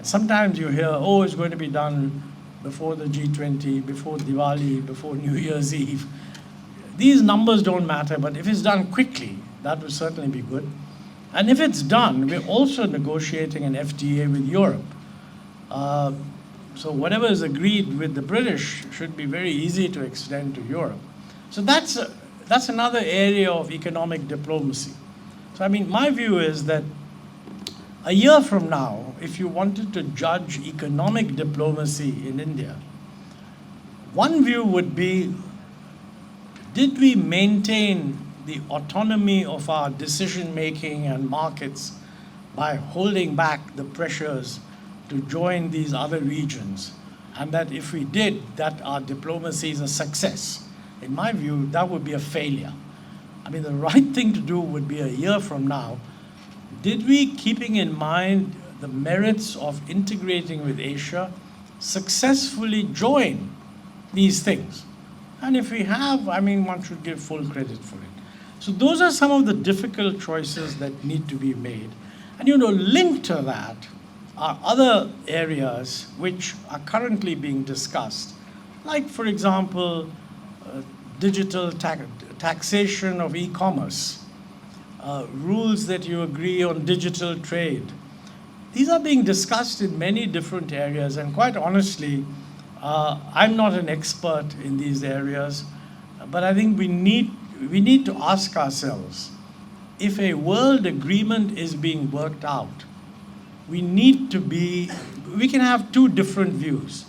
Sometimes you hear, oh, it's going to be done before the G20, before Diwali, before New Year's Eve. These numbers don't matter, but if it's done quickly, that will certainly be good. And if it's done, we're also negotiating an FTA with Europe. So whatever is agreed with the British should be very easy to extend to Europe. So that's another area of economic diplomacy. So I mean, my view is that a year from now, if you wanted to judge economic diplomacy in India, one view would be, did we maintain the autonomy of our decision-making and markets by holding back the pressures to join these other regions? And that if we did, that our diplomacy is a success. In my view, that would be a failure. I mean, the right thing to do would be a year from now, did we, keeping in mind the merits of integrating with Asia, successfully join these things? And if we have, I mean, one should give full credit for it. So those are some of the difficult choices that need to be made. And you know, linked to that are other areas which are currently being discussed. Like, for example, digital taxation of e-commerce, rules that you agree on digital trade. These are being discussed in many different areas, and quite honestly, I'm not an expert in these areas, but I think we need to ask ourselves, if a world agreement is being worked out, we can have two different views.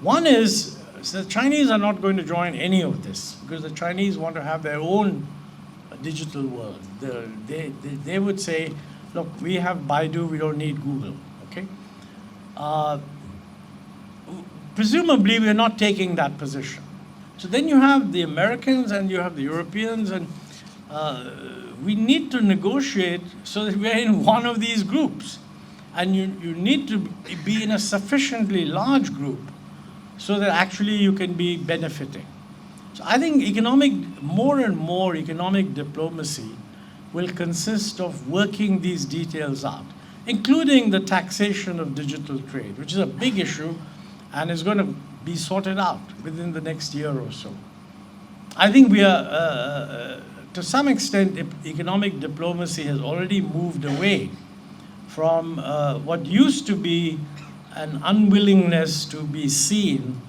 One is, the Chinese are not going to join any of this because the Chinese want to have their own digital world. They would say, look, we have Baidu, we don't need Google, okay? Presumably, we're not taking that position. So then you have the Americans and you have the Europeans, and we need to negotiate so that we're in one of these groups. And you need to be in a sufficiently large group so that actually you can be benefiting. So I think more and more economic diplomacy will consist of working these details out, including the taxation of digital trade, which is a big issue and is going to be sorted out within the next year or so. I think we are, to some extent, economic diplomacy has already moved away from what used to be an unwillingness to be seen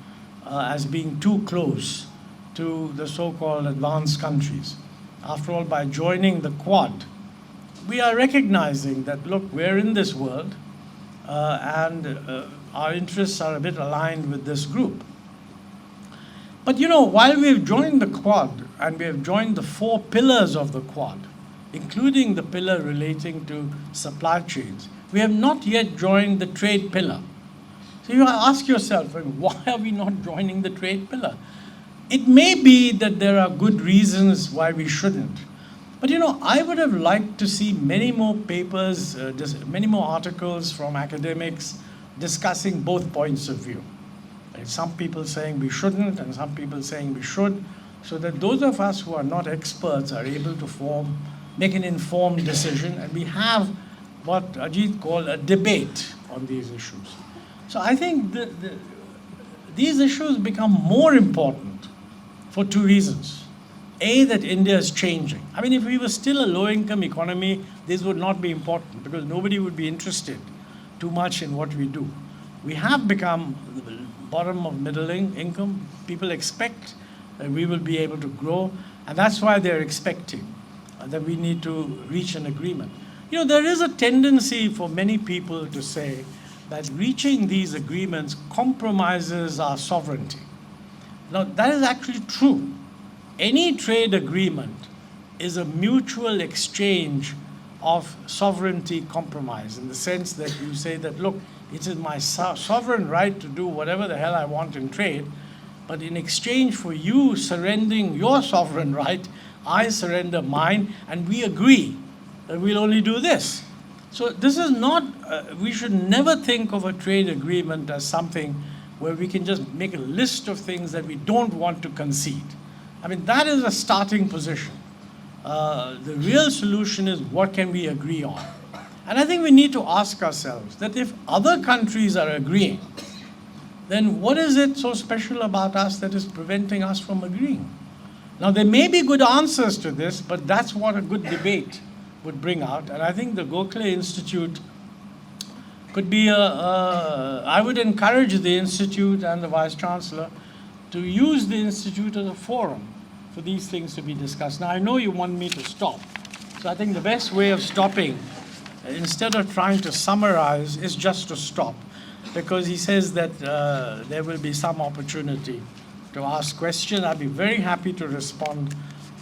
as being too close to the so-called advanced countries. After all, by joining the Quad, we are recognizing that, look, we're in this world and our interests are a bit aligned with this group. But while we've joined the Quad and we have joined the 4 pillars of the Quad, including the pillar relating to supply chains, we have not yet joined the trade pillar. So you ask yourself, why are we not joining the trade pillar? It may be that there are good reasons why we shouldn't. But I would have liked to see many more papers, many more articles from academics discussing both points of view. Some people saying we shouldn't and some people saying we should, so that those of us who are not experts are able to make an informed decision, and we have what Ajit called a debate on these issues. So I think these issues become more important for 2 reasons. A, that India is changing. I mean, if we were still a low-income economy, this would not be important because nobody would be interested too much in what we do. We have become the bottom of middle income. People expect that we will be able to grow, and that's why they're expecting that we need to reach an agreement. There is a tendency for many people to say that reaching these agreements compromises our sovereignty. Now, that is actually true. Any trade agreement is a mutual exchange of sovereignty compromise, in the sense that you say that, look, it is my sovereign right to do whatever the hell I want in trade, but in exchange for you surrendering your sovereign right, I surrender mine, and we agree that we'll only do this. So this is not, we should never think of a trade agreement as something where we can just make a list of things that we don't want to concede. I mean, that is a starting position. The real solution is, what can we agree on? And I think we need to ask ourselves that if other countries are agreeing, then what is it so special about us that is preventing us from agreeing? Now, there may be good answers to this, but that's what a good debate would bring out. And I think the Gokhale Institute could be I would encourage the Institute and the Vice Chancellor to use the Institute as a forum for these things to be discussed. Now, I know you want me to stop. So I think the best way of stopping, instead of trying to summarize, is just to stop. Because he says that there will be some opportunity to ask questions. I'd be very happy to respond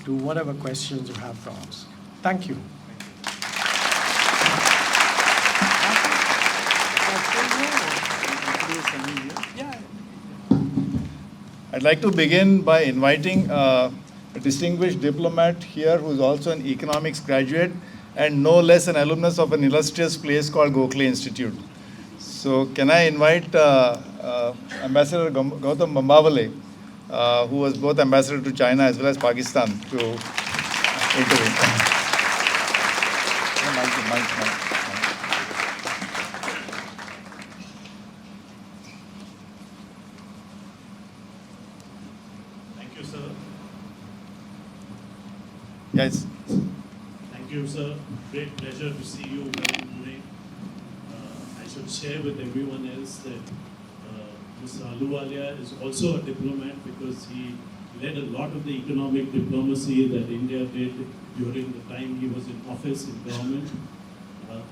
to whatever questions you have to ask. Thank you. I'd like to begin by inviting a distinguished diplomat here who is also an economics graduate and no less an alumnus of an illustrious place called Gokhale Institute. So can I invite Ambassador Gautam Bambawale, who was both ambassador to China as well as Pakistan, to intervene. Thank you, sir. Yes. Thank you, sir. Great pleasure to see you here in Pune. I should share with everyone else that Mr. Ahluwalia is also a diplomat because he led a lot of the economic diplomacy that India did during the time he was in office in government.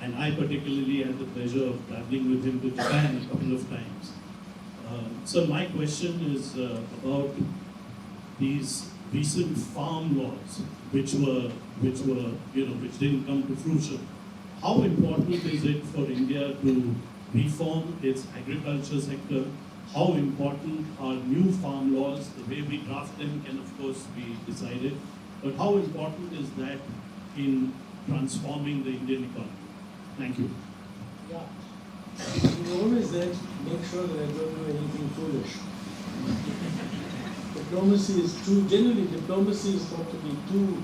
And I particularly had the pleasure of traveling with him to Japan a couple of times. So my question is about these recent farm laws, which didn't come to fruition. How important is it for India to reform its agriculture sector? How important are new farm laws? The way we draft them can of course be decided, but how important is that in transforming the Indian economy? Thank you. Yeah. You always then make sure that I don't do anything foolish. Generally diplomacy is thought to be too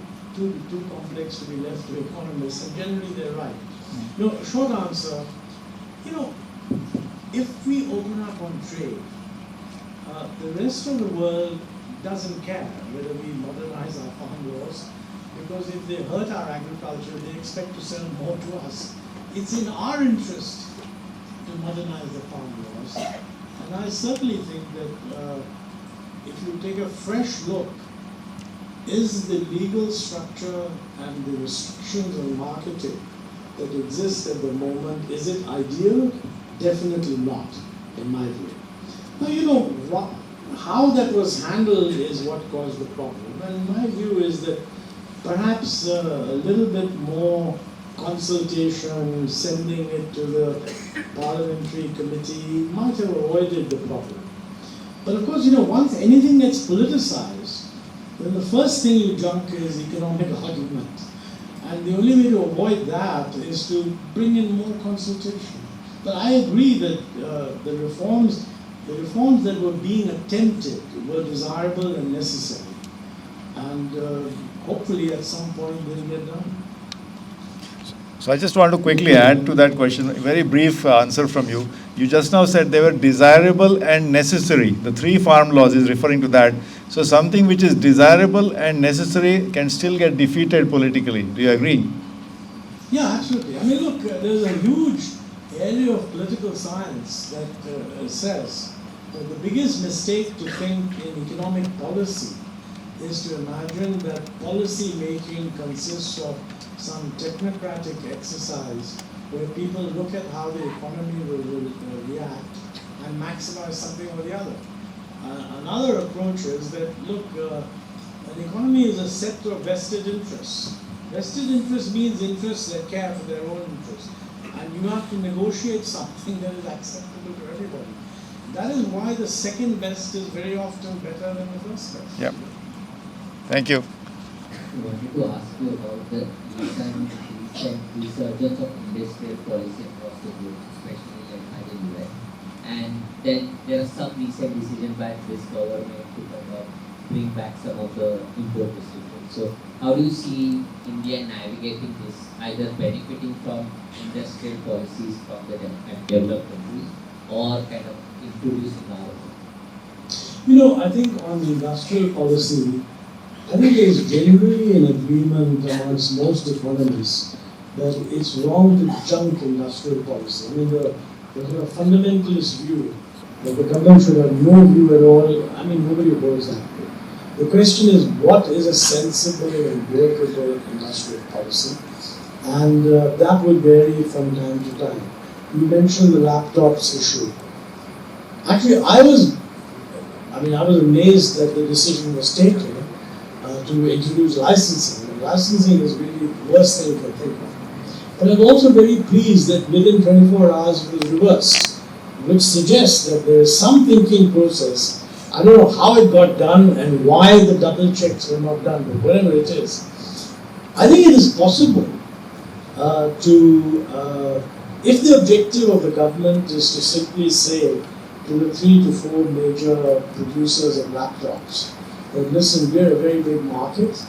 complex to be left to economists, and generally they're right. Short answer, if we open up on trade, the rest of the world doesn't care whether we modernize our farm laws, because if they hurt our agriculture, they expect to sell more to us. It's in our interest to modernize the farm laws, and I certainly think that if you take a fresh look, is the legal structure and the restrictions on marketing that exist at the moment, is it ideal? Definitely not, in my view. Now, how that was handled is what caused the problem. And my view is that perhaps a little bit more consultation, sending it to the parliamentary committee might have avoided the problem. But of course, once anything gets politicized, then the first thing you junk is economic argument. And the only way to avoid that is to bring in more consultation. But I agree that the reforms that were being attempted were desirable and necessary. And hopefully at some point they'll get done. So I just want to quickly add to that question, a very brief answer from you. You just now said they were desirable and necessary. The 3 farm laws is referring to that. So something which is desirable and necessary can still get defeated politically. Do you agree? Yeah, absolutely. I mean, look, there's a huge area of political science that says that the biggest mistake to think in economic policy is to imagine that policy making consists of some technocratic exercise where people look at how the economy will react and maximize something or the other. Another approach is that, look, an economy is a set of vested interests. Vested interest means interests that care for their own interests. And you have to negotiate something that is acceptable to everybody. That is why the second best is very often better than the first best. Yeah. Thank you. I wanted to ask you about the recent resurgence of industrial policy across the globe, especially led by the US. And then there are some recent decisions by this government to kind of bring back some of the import restrictions. So how do you see India navigating this, either benefiting from industrial policies from the developed countries or kind of introducing our own? I think on the industrial policy, I think there is generally an agreement amongst most economists that it's wrong to junk industrial policy. I mean, the fundamentalist view that the government should have no view at all, I mean, nobody goes that way. The question is, what is a sensible and workable industrial policy? And that will vary from time to time. You mentioned the laptops issue. Actually, I was amazed that the decision was taken to introduce licensing. And licensing is really the worst thing you can think of. But I'm also very pleased that within 24 hours it was reversed, which suggests that there is some thinking process. I don't know how it got done and why the double checks were not done, but whatever it is, I think it is possible if the objective of the government is to simply say to the 3 to 4 major producers of laptops that, listen, we're a very big market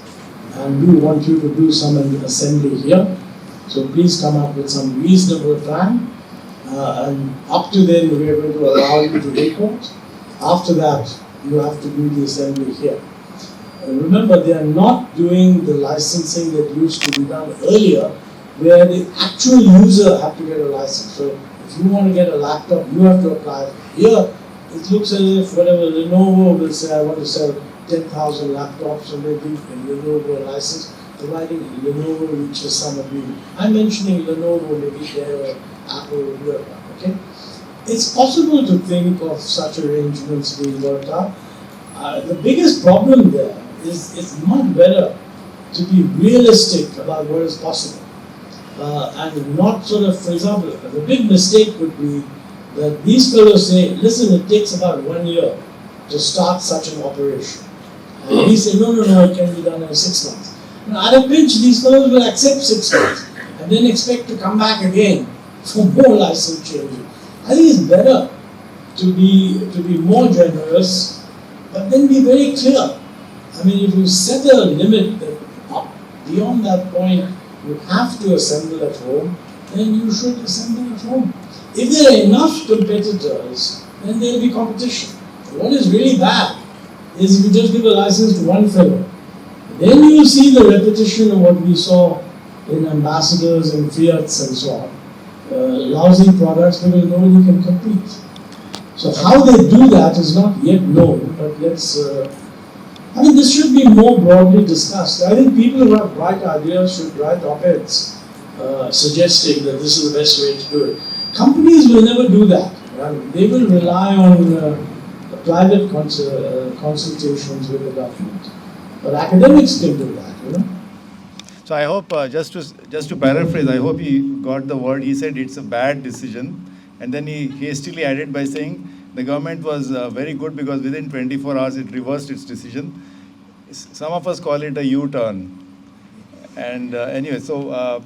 and we want you to do some assembly here, so please come up with some reasonable plan, and up to then we are going to allow you to import. After that, you have to do the assembly here. remember, they are not doing the licensing that used to be done earlier, where the actual user had to get a license. So if you want to get a laptop, you have to apply. Here, it looks as if whatever Lenovo will say, I want to sell 10,000 laptops, and they give Lenovo a license, providing Lenovo reaches some agreement. I'm mentioning Lenovo, maybe there, Apple, whoever, okay? It's possible to think of such arrangements being worked out. The biggest problem there is it's much better to be realistic about what is possible. And not sort of, for example, the big mistake would be that these fellows say, listen, it takes about 1 year to start such an operation. And we say, no, it can be done in 6 months. Now, at a pinch, these fellows will accept 6 months and then expect to come back again for more license changes. I think it's better to be more generous, but then be very clear. I mean, if you set a limit that beyond that point you have to assemble at home, then you should assemble at home. If there are enough competitors, then there will be competition. What is really bad is if you just give a license to one fellow. Then you will see the repetition of what we saw in ambassadors and Fiats and so on. Lousy products because nobody can compete. So how they do that is not yet known, but let's, I mean, this should be more broadly discussed. I think people who have bright ideas should write op-eds suggesting that this is the best way to do it. Companies will never do that. Right? They will rely on private consultations with the government. But academics can do that, you know. So I hope, just to paraphrase, I hope he got the word. He said it's a bad decision, and then he hastily added by saying the government was very good because within 24 hours it reversed its decision. Some of us call it a U-turn. And anyway, so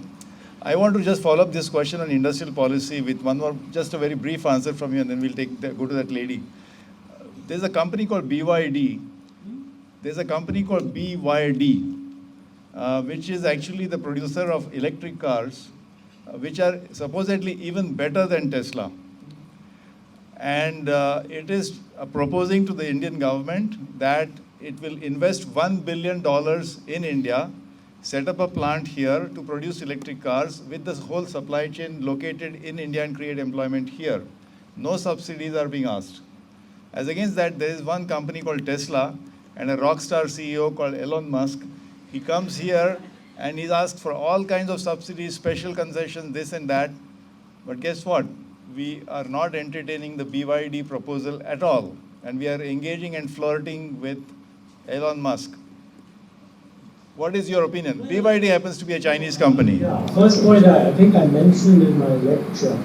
I want to just follow up this question on industrial policy with one more, just a very brief answer from you, and then we'll go to that lady. There's a company called BYD. Which is actually the producer of electric cars, which are supposedly even better than Tesla. And it is proposing to the Indian government that it will invest $1 billion in India, set up a plant here to produce electric cars with the whole supply chain located in India and create employment here. No subsidies are being asked. As against that, there is one company called Tesla and a rock star CEO called Elon Musk. He comes here and he's asked for all kinds of subsidies, special concessions, this and that. But guess what? We are not entertaining the BYD proposal at all. And we are engaging and flirting with Elon Musk. What is your opinion? BYD happens to be a Chinese company. Yeah, first point I think I mentioned in my lecture,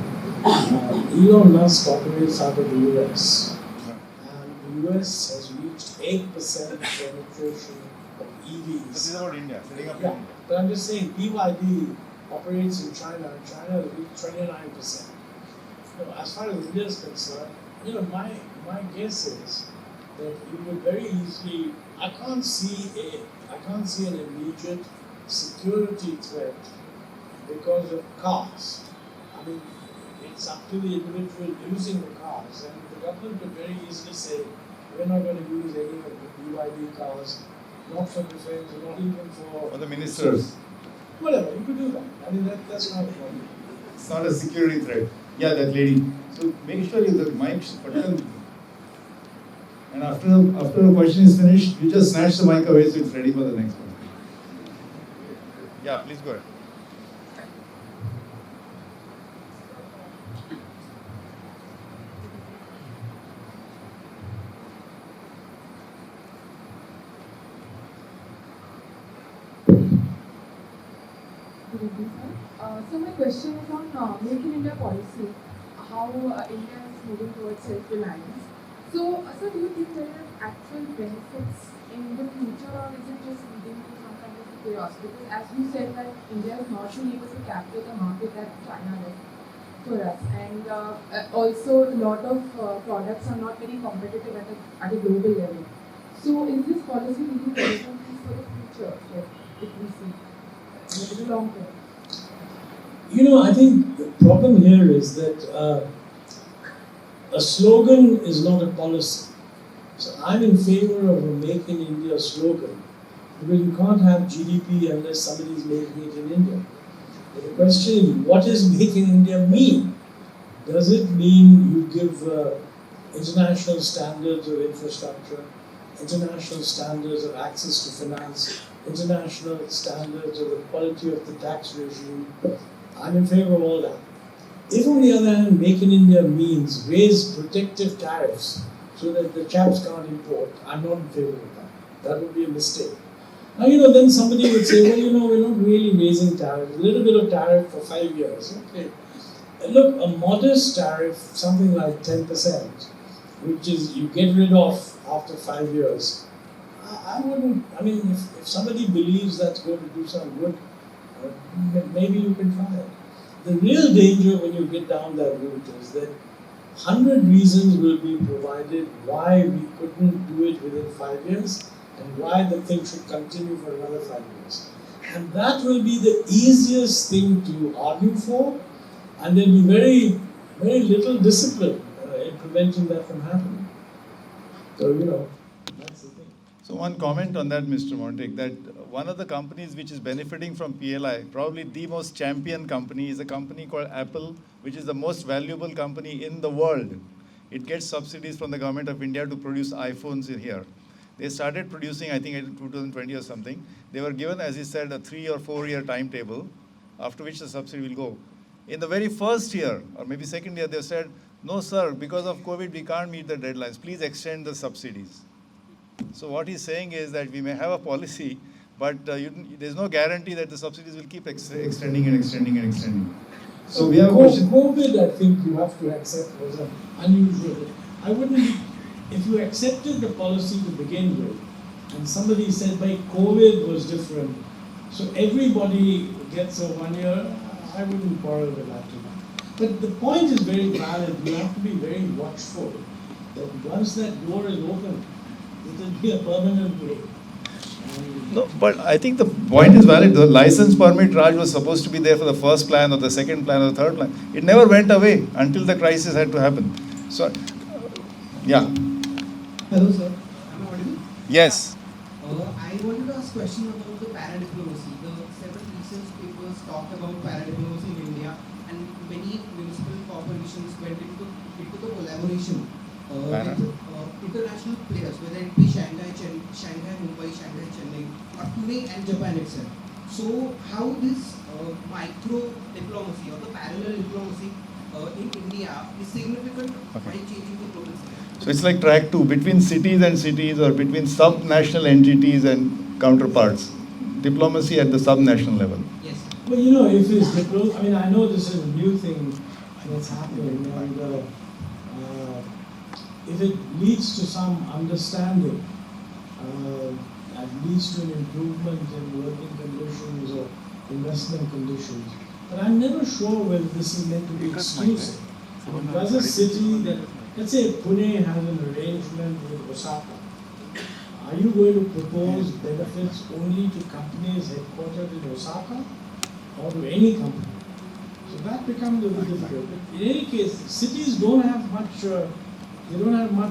Elon Musk operates out of the US. And the US has reached 8% penetration of EVs. This is about India, setting up in India. But I'm just saying, BYD operates in China, and China has reached 29%. As far as India is concerned, my guess is that you will very easily, I can't see an immediate security threat because of cars. I mean, it's up to the individual using the cars, and the government could very easily say, we're not going to use any of the BYD cars, not for defense, not even for the ministers. Whatever, you could do that. I mean, that's not a problem. It's not a security threat. Yeah, that lady. So make sure you the mic button. And after the question is finished, you just snatch the mic away so it's ready for the next one. Yeah, please go ahead. Good evening, sir. So my question is on Make in India policy, how India is moving towards self-reliance. So, sir, do you think there are actual benefits in the future, or is it just leading to some kind of chaos? Because as you said that India has not been able to capture the market that China did for us, and also a lot of products are not very competitive at a global level. So, is this policy really relevant for the future, like, if we see? In the long term? I think the problem here is that a slogan is not a policy. So I'm in favor of a Make in India slogan, because you can't have GDP unless somebody is making it in India. But the question is, what does Make in India mean? Does it mean you give international standards of infrastructure, international standards of access to finance, international standards of the quality of the tax regime? I'm in favor of all that. If on the other hand, Make in India means raise protective tariffs so that the chaps can't import, I'm not in favor of that. That would be a mistake. Now, then somebody would say, well, we're not really raising tariffs, a little bit of tariff for 5 years. Okay. Look, a modest tariff, something like 10%, which is you get rid of after 5 years. I wouldn't, if somebody believes that's going to do some good, maybe you can try it. The real danger when you get down that route is that 100 reasons will be provided why we couldn't do it within 5 years and why the thing should continue for another 5 years. And that will be the easiest thing to argue for, and there'll be very, very little discipline in preventing that from happening. So, that's the thing. So one comment on that, Mr. Montek, that one of the companies which is benefiting from PLI, probably the most champion company, is a company called Apple, which is the most valuable company in the world. It gets subsidies from the government of India to produce iPhones in here. They started producing, I think, in 2020 or something. They were given, as he said, a 3 or 4 year timetable, after which the subsidy will go. In the very first year, or maybe second year, they said, no, sir, because of COVID, we can't meet the deadlines. Please extend the subsidies. So what he's saying is that we may have a policy, but there's no guarantee that the subsidies will keep extending and extending and extending. So we have a question. COVID, I think you have to accept, was unusual. I wouldn't, if you accepted the policy to begin with, and somebody said, by COVID was different, so everybody gets a 1 year, I wouldn't quarrel with that too much. But the point is very valid. You have to be very watchful that once that door is open, it will be a permanent way. No, but I think the point is valid. The license permit Raj was supposed to be there for the first plan or the second plan or the third plan. It never went away until the crisis had to happen. So, yeah. Hello, sir. Am I audible? Yes. I wanted to ask a question about the para-diplomacy. The several research papers talked about para-diplomacy in India, and many municipal corporations went into the collaboration with international players, whether it be Shanghai, Mumbai, Shanghai, Chennai, or Pune and Japan itself. So, how this micro-diplomacy or the parallel diplomacy in India is significant by changing the global scenario? So it's like track 2, between cities and cities or between sub-national entities and counterparts. Diplomacy at the sub-national level. Yes. Well, if it's diplomacy, I know this is a new thing that's happening, and if it leads to some understanding, that leads to an improvement in working conditions or investment conditions. But I'm never sure whether this is meant to be exclusive. Does a city that, let's say Pune has an arrangement with Osaka, are you going to propose benefits only to companies headquartered in Osaka or to any company? So that becomes a little difficult. But in any case, cities don't have much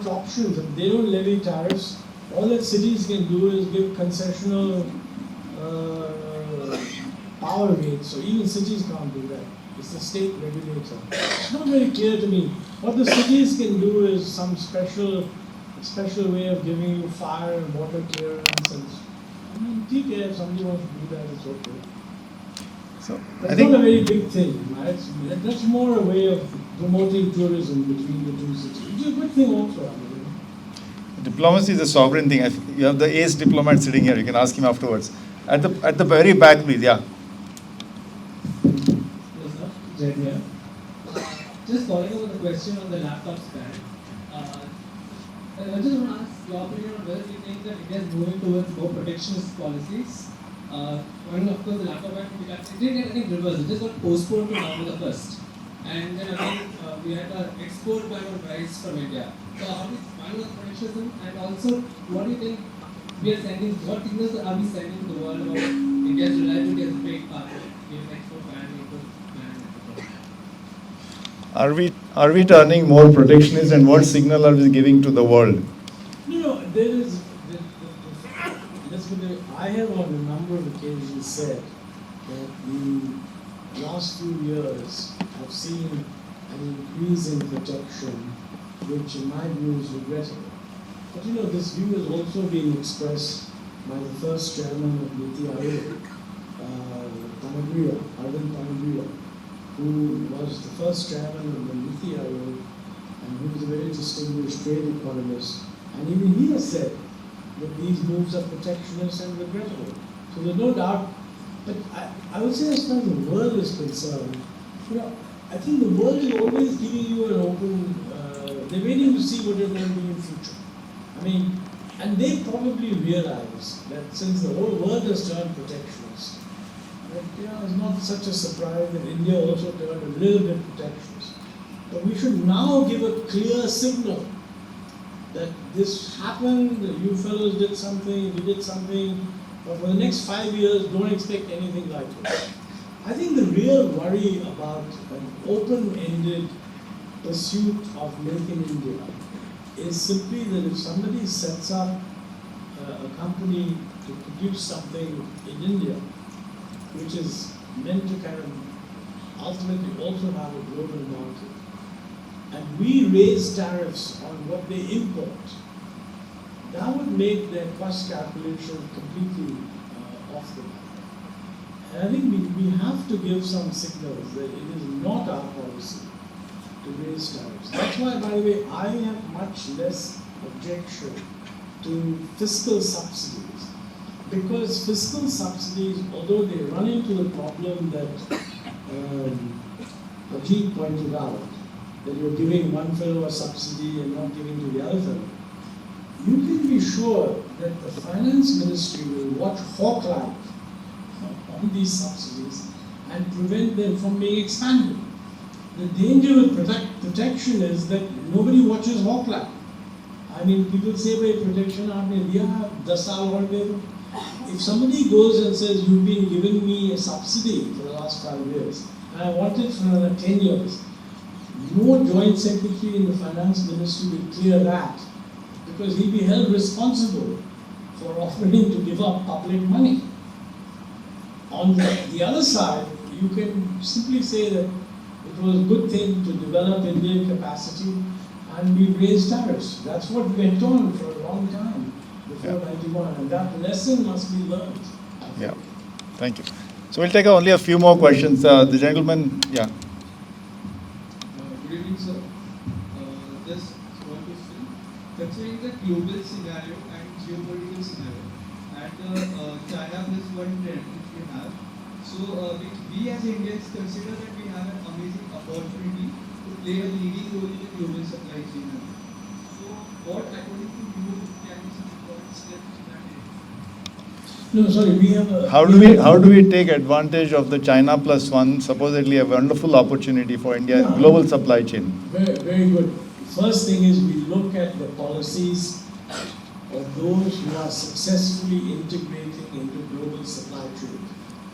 options. If they don't levy tariffs, all that cities can do is give concessional power rates. So even cities can't do that. It's the state regulator. It's not very clear to me. What the cities can do is some special way of giving you fire and water clearance. And TK, if somebody wants to do that, it's okay. So That's not a very big thing. Right? That's more a way of promoting tourism between the two cities, which is a good thing also. Diplomacy is a sovereign thing. You have the ace diplomat sitting here. You can ask him afterwards. At the very back, please. Yeah. Yeah. Just following up on the question on the laptop ban. I just want to ask your opinion on whether you think that India is moving towards more protectionist policies. One, of course, the laptop ban, it didn't get anything reversed. It just got postponed to November 1st. And then again, we had an export ban on rice from India. So how do we find the protectionism? And also, what do you think we are sending, what signals are we sending to the world about India's reliability as a trade partner? Export ban, import ban. Are we turning more protectionist, and what signal are we giving to the world? No, there is, let's put it, I have on a number of occasions said that the last few years have seen an increase in protection, which in my view is regrettable. But you know, this view has also been expressed by the first chairman of Niti Aayog, Arvind, who was the first chairman of the Niti Aayog, and who is a very distinguished trade economist. And even he has said that these moves are protectionist and regrettable. So there's no doubt. But I would say, as far as the world is concerned, you know, I think the world is always giving you an open, they're waiting to see what you're going to do in the future. I mean, and they probably realize that since the whole world has turned protectionist, that, you know, it's not such a surprise that India also turned a little bit protectionist. But we should now give a clear signal that this happened, that you fellows did something, we did something, but for the next 5 years, don't expect anything like this. I think the real worry about an open-ended pursuit of Make in India is simply that if somebody sets up a company to produce something in India, which is meant to kind of ultimately also have a global market, and we raise tariffs on what they import, that would make their cost calculation completely off the mark. And I think we have to give some signals that it is not our policy to raise tariffs. That's why, by the way, I have much less objection to fiscal subsidies. Because fiscal subsidies, although they run into the problem that Ajit pointed out, that you're giving one fellow a subsidy and not giving to the other fellow, you can be sure that the finance ministry will watch hawk-like on these subsidies and prevent them from being expanded. The danger with protection is that nobody watches hawk-like. I mean, people say, "Wait, protection, we have 10 saal already." If somebody goes and says, "You've been giving me a subsidy for the last 5 years, and I want it for another 10 years," no joint secretary in the finance ministry will clear that, because he'll be held responsible for offering to give up public money. On the other side, you can simply say that it was a good thing to develop Indian capacity and we raised tariffs. That's what went on for a long time before 91, and that lesson must be learned. Yeah, thank you. So we'll take only a few more questions. The gentleman, yeah. Good evening, sir. Just one question. Considering the global scenario and geopolitical scenario, and China plus one trend which we have, so we as Indians consider that we have an amazing opportunity to play a leading role in the global supply chain. So, what according to you can be some important steps in that area? No, sorry, we have a... How do we take advantage of the China plus one, supposedly a wonderful opportunity for India, global supply chain? Very, very good. First thing is we look at the policies of those who are successfully integrating into global supply chain.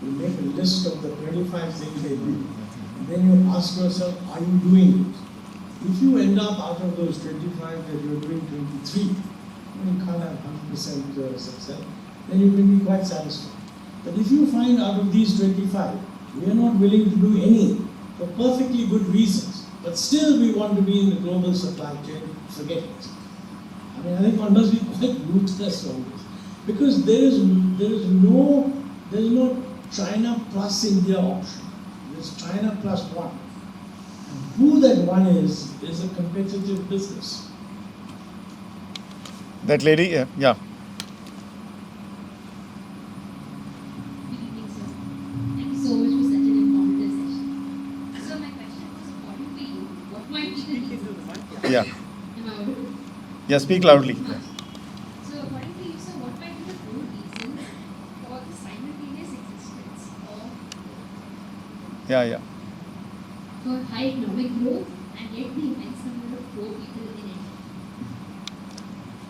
You make a list of the 25 things they do. And then you ask yourself, are you doing it? If you end up out of those 25 that you're doing 23, you can't have 100% success, then you can be quite satisfied. But if you find out of these 25, we are not willing to do any for perfectly good reasons, but still we want to be in the global supply chain, forget it. I mean, I think one must be quite ruthless on this. Because there is no China plus India option. There's China plus one. And who that one is a competitive business. That lady, yeah. Good evening, sir. Thank you so much for such an informative session. So my question was, according to you, what might be the reason? Yeah. Am I audible? Yeah, speak loudly. So according to you, sir, what might be the core reasons for the simultaneous existence of Yeah. for high economic growth and yet the immense number of poor people in India?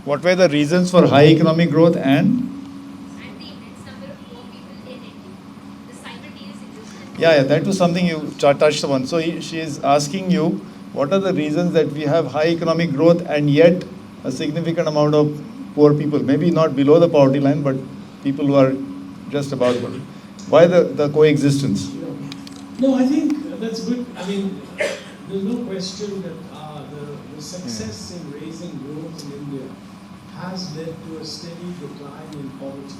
What were the reasons for high economic growth and? And the immense number of poor people in India. The simultaneous existence. Yeah, that was something you touched on. So she is asking you, what are the reasons that we have high economic growth and yet a significant amount of poor people, maybe not below the poverty line, but people who are just about poverty. Why the coexistence? No, I think that's good. I mean, there's no question that the success in raising growth in India has led to a steady decline in poverty.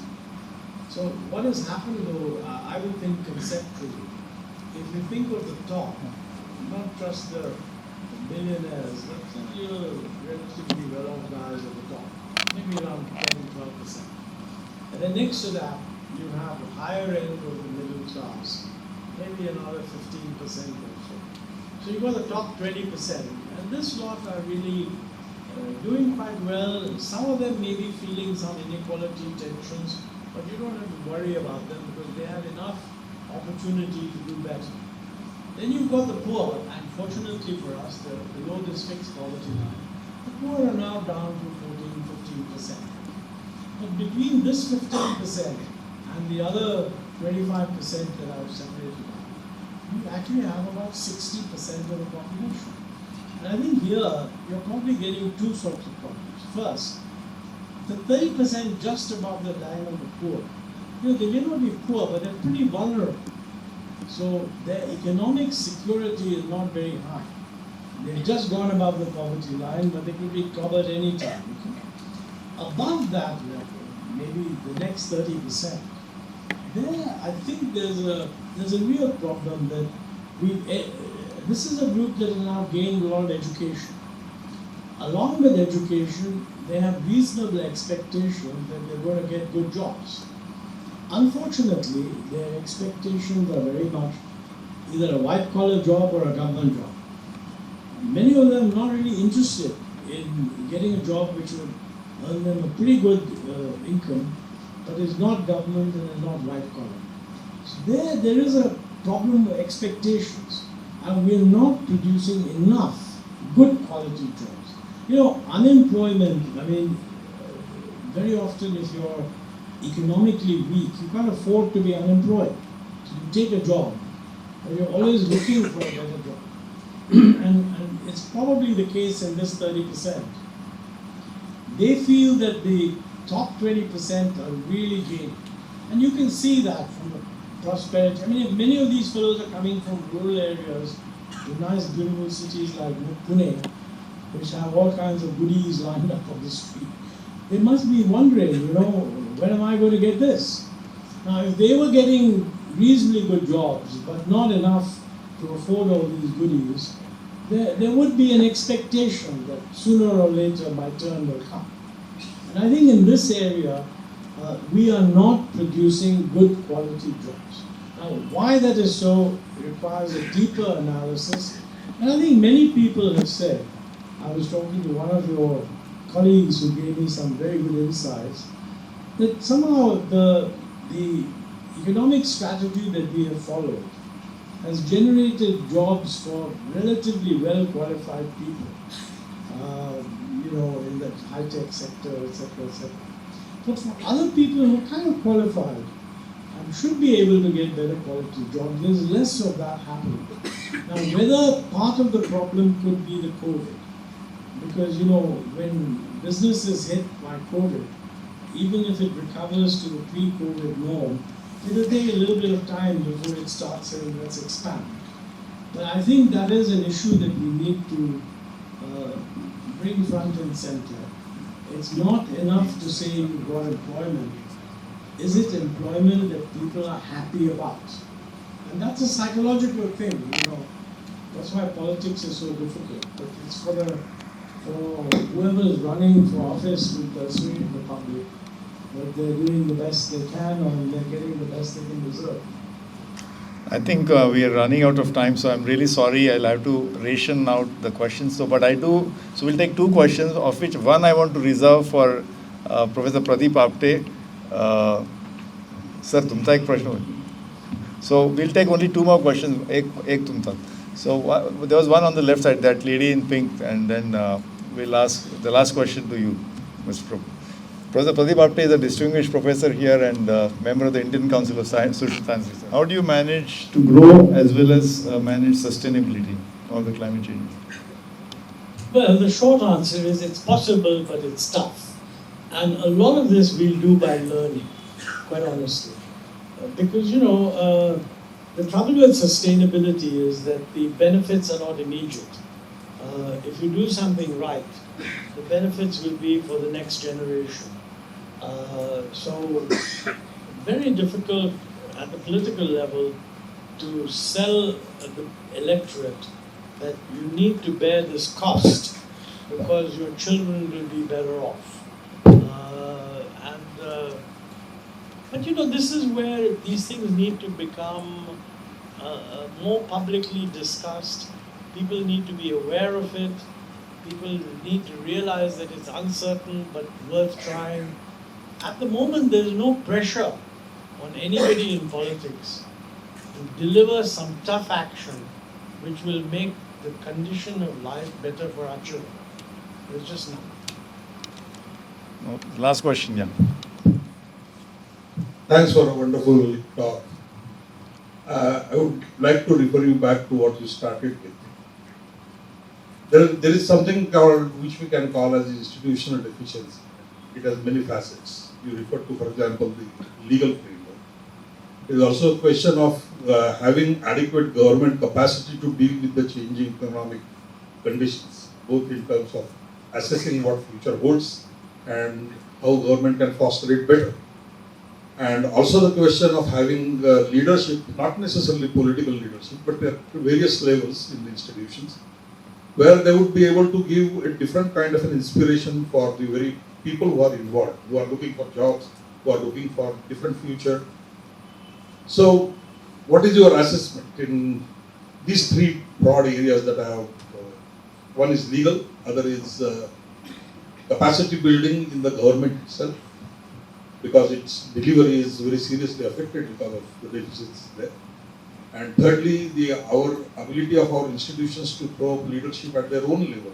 So what has happened though, I would think conceptually, if you think of the top, not just the millionaires, but you're relatively well-off guys at the top, maybe around 10-12%. And then next to that, you have the higher end of the middle class, maybe another 15% or so. So you've got the top 20%, and this lot are really doing quite well. Some of them may be feeling some inequality tensions, but you don't have to worry about them because they have enough opportunity to do better. Then you've got the poor, and fortunately for us, below this fixed poverty line, the poor are now down to 14-15%. But between this 15% and the other 25% that I've separated out, you actually have about 60% of the population. And I think here, you're probably getting two sorts of problems. First, the 30% just above the line of the poor, they may not be poor, but they're pretty vulnerable. So their economic security is not very high. They've just gone above the poverty line, but they could be covered any time. Above that level, maybe the next 30%, there I think there's a real problem that this is a group that has now gained a lot of education. Along with education, they have reasonable expectations that they're going to get good jobs. Unfortunately, their expectations are very much either a white-collar job or a government job. Many of them are not really interested in getting a job which would earn them a pretty good income, but is not government and is not white-collar. So there is a problem with expectations, and we're not producing enough good quality jobs. Unemployment, I mean, very often if you're economically weak, you can't afford to be unemployed. So you take a job, but you're always looking for a better job. and it's probably the case in this 30%. They feel that the top 20% are really gaining. And you can see that from the prosperity. I mean, many of these fellows are coming from rural areas, to nice, beautiful cities like Pune, which have all kinds of goodies lined up on the street. They must be wondering, when am I going to get this? Now, if they were getting reasonably good jobs, but not enough to afford all these goodies, there would be an expectation that sooner or later my turn will come. And I think in this area, we are not producing good quality jobs. Now, why that is so requires a deeper analysis. And I think many people have said, I was talking to one of your colleagues who gave me some very good insights, that somehow the economic strategy that we have followed has generated jobs for relatively well-qualified people, in the high-tech sector, etc., etc. But for other people who are kind of qualified and should be able to get better quality jobs, there's less of that happening. Now, whether part of the problem could be the COVID, because, when business is hit by COVID, even if it recovers to the pre-COVID norm, it'll take a little bit of time before it starts saying, let's expand. But I think that is an issue that we need to bring front and center. It's not enough to say you've got employment. Is it employment that people are happy about? And that's a psychological thing, That's why politics is so difficult. But it's for whoever is running for office to persuade the public that they're doing the best they can or they're getting the best they can deserve. I think we are running out of time, so I'm really sorry. I'll have to ration out the questions. So we'll take two questions, of which one I want to reserve for Professor Pradeep Apte. Sir, tumta ek prashn hai. So we'll take only two more questions. Ek tumta. So there was one on the left side, that lady in pink, and then we'll ask the last question to you, Mr. Prabhu. Professor Pradeep Apte is a distinguished professor here and member of the Indian Council of Social Sciences. How do you manage to grow as well as manage sustainability of the climate change? Well, the short answer is it's possible, but it's tough. And a lot of this we'll do by learning, quite honestly. Because, the trouble with sustainability is that the benefits are not immediate. If you do something right, the benefits will be for the next generation. So, very difficult at the political level to sell the electorate that you need to bear this cost because your children will be better off. But this is where these things need to become more publicly discussed. People need to be aware of it. People need to realize that it's uncertain but worth trying. At the moment, there's no pressure on anybody in politics to deliver some tough action which will make the condition of life better for our children. There's just none. Last question, yeah. Thanks for a wonderful talk. I would like to refer you back to what you started with. There is something called, which we can call as institutional deficiency. It has many facets. You refer to, for example, the legal framework. It is also a question of having adequate government capacity to deal with the changing economic conditions, both in terms of assessing what future holds and how government can foster it better. And also the question of having leadership, not necessarily political leadership, but at various levels in the institutions, where they would be able to give a different kind of an inspiration for the very people who are involved, who are looking for jobs, who are looking for different future. So, what is your assessment in these three broad areas that I have? One is legal, other is capacity building in the government itself, because its delivery is very seriously affected because of the deficits there. And thirdly, our ability of our institutions to throw up leadership at their own level,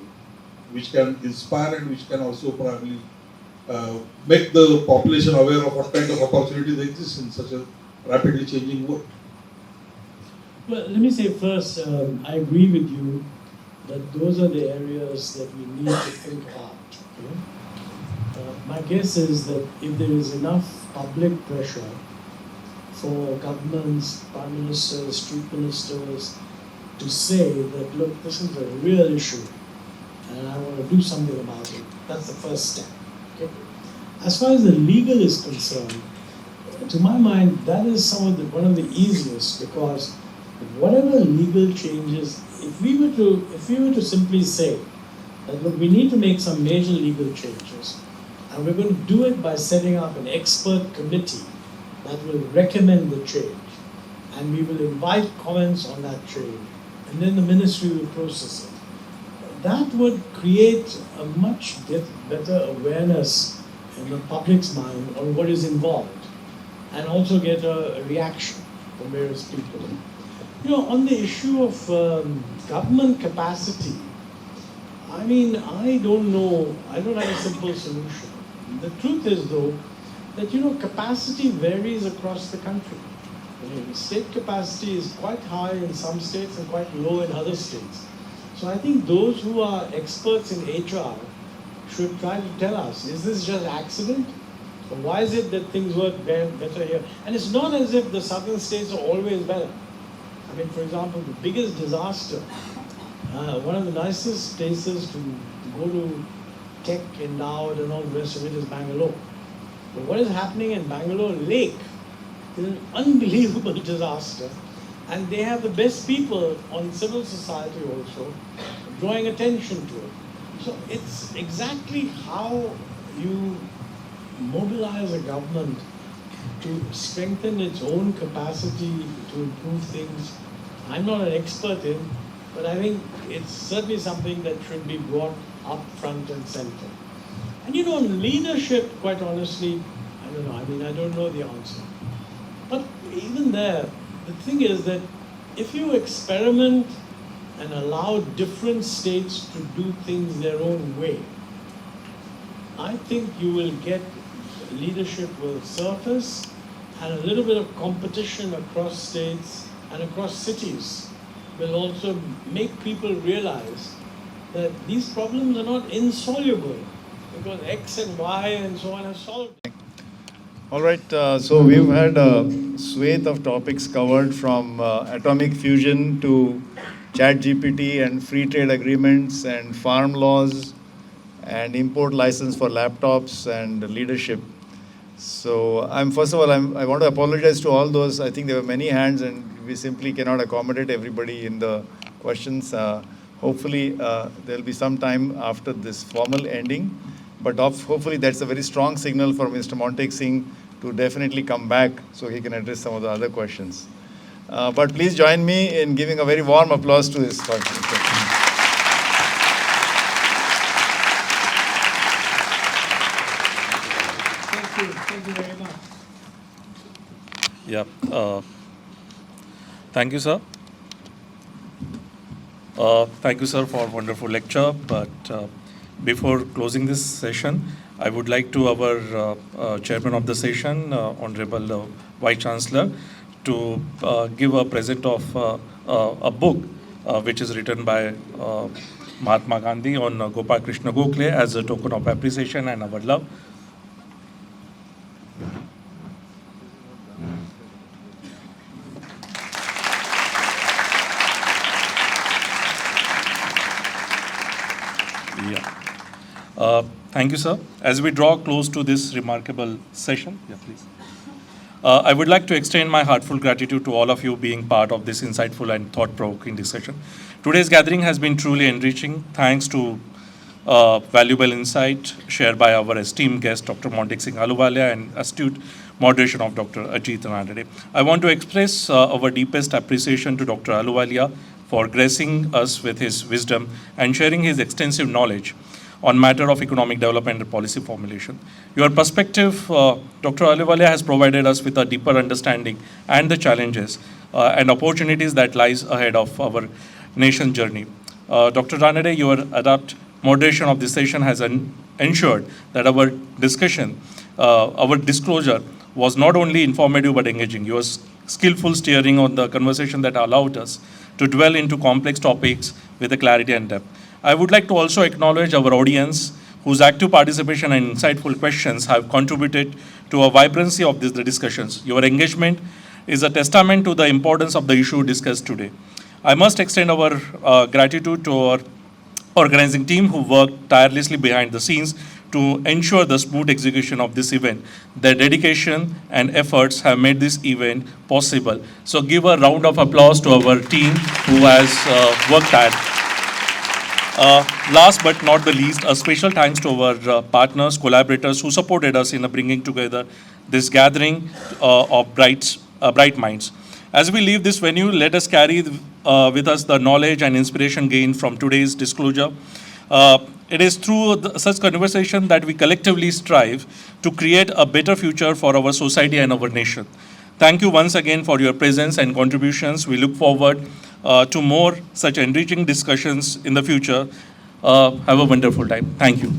which can inspire and which can also probably make the population aware of what kind of opportunities exist in such a rapidly changing world. Well, let me say first, I agree with you that those are the areas that we need to think hard. My guess is that if there is enough public pressure for governments, prime ministers, chief ministers to say that, look, this is a real issue and I want to do something about it, that's the first step. Okay? As far as the legal is concerned, to my mind, that is one of the easiest, because whatever legal changes, if we were to simply say that, look, we need to make some major legal changes, and we're going to do it by setting up an expert committee that will recommend the change, and we will invite comments on that change, and then the ministry will process it. That would create a much better awareness in the public's mind on what is involved, and also get a reaction from various people. On the issue of government capacity, I don't know, I don't have a simple solution. The truth is, though, that capacity varies across the country. State capacity is quite high in some states and quite low in other states. So I think those who are experts in HR should try to tell us, is this just accident? Or why is it that things work better here? And it's not as if the southern states are always better. For example, the biggest disaster, one of the nicest places to go to tech, endowed and all the rest of it is Bangalore. But what is happening in Bangalore Lake is an unbelievable disaster. And they have the best people on civil society also drawing attention to it. So it's exactly how you mobilize a government to strengthen its own capacity to improve things. I'm not an expert in, but I think it's certainly something that should be brought up front and center. And leadership, quite honestly, I don't know. I don't know the answer. But even there, the thing is that if you experiment and allow different states to do things their own way, I think you will get leadership will surface, and a little bit of competition across states and across cities will also make people realize that these problems are not insoluble. because X and Y and so on are solved. All right, so we've had a swathe of topics covered from atomic fusion to chat GPT and free trade agreements and farm laws and import license for laptops and leadership. So first of all, I want to apologize to all those. I think there were many hands and we simply cannot accommodate everybody in the questions. Hopefully, there'll be some time after this formal ending. But hopefully that's a very strong signal for Mr. Montek Singh to definitely come back so he can address some of the other questions. But please join me in giving a very warm applause to his contribution. Thank you very much. Yeah. Thank you, sir. Thank you, sir, for a wonderful lecture. But before closing this session, I would like to our chairman of the session, Honorable Vice Chancellor, to give a present of a book which is written by Mahatma Gandhi on Gopal Krishna Gokhale as a token of appreciation and our love. Thank you, sir. As we draw close to this remarkable session, please. I would like to extend my heartfelt gratitude to all of you being part of this insightful and thought-provoking discussion. Today's gathering has been truly enriching, thanks to valuable insight shared by our esteemed guest, Dr. Montek Singh Ahluwalia, and astute moderation of Dr. Ajit Ranade. I want to express our deepest appreciation to Dr. Ahluwalia for gracing us with his wisdom and sharing his extensive knowledge on matter of economic development and policy formulation. Your perspective, Dr. Ahluwalia, has provided us with a deeper understanding and the challenges and opportunities that lies ahead of our nation's journey. Dr. Ranade, your adept moderation of this session has ensured that our discussion, our disclosure was not only informative but engaging. Your skillful steering on the conversation that allowed us to dwell into complex topics with a clarity and depth. I would like to also acknowledge our audience whose active participation and insightful questions have contributed to a vibrancy of the discussions. Your engagement is a testament to the importance of the issue discussed today. I must extend our gratitude to our organizing team who worked tirelessly behind the scenes to ensure the smooth execution of this event. Their dedication and efforts have made this event possible. So give a round of applause to our team who has worked hard. Last but not the least, a special thanks to our partners, collaborators who supported us in bringing together this gathering of bright minds. As we leave this venue, let us carry with us the knowledge and inspiration gained from today's disclosure. It is through such conversation that we collectively strive to create a better future for our society and our nation. Thank you once again for your presence and contributions. We look forward to more such enriching discussions in the future. Have a wonderful time. Thank you.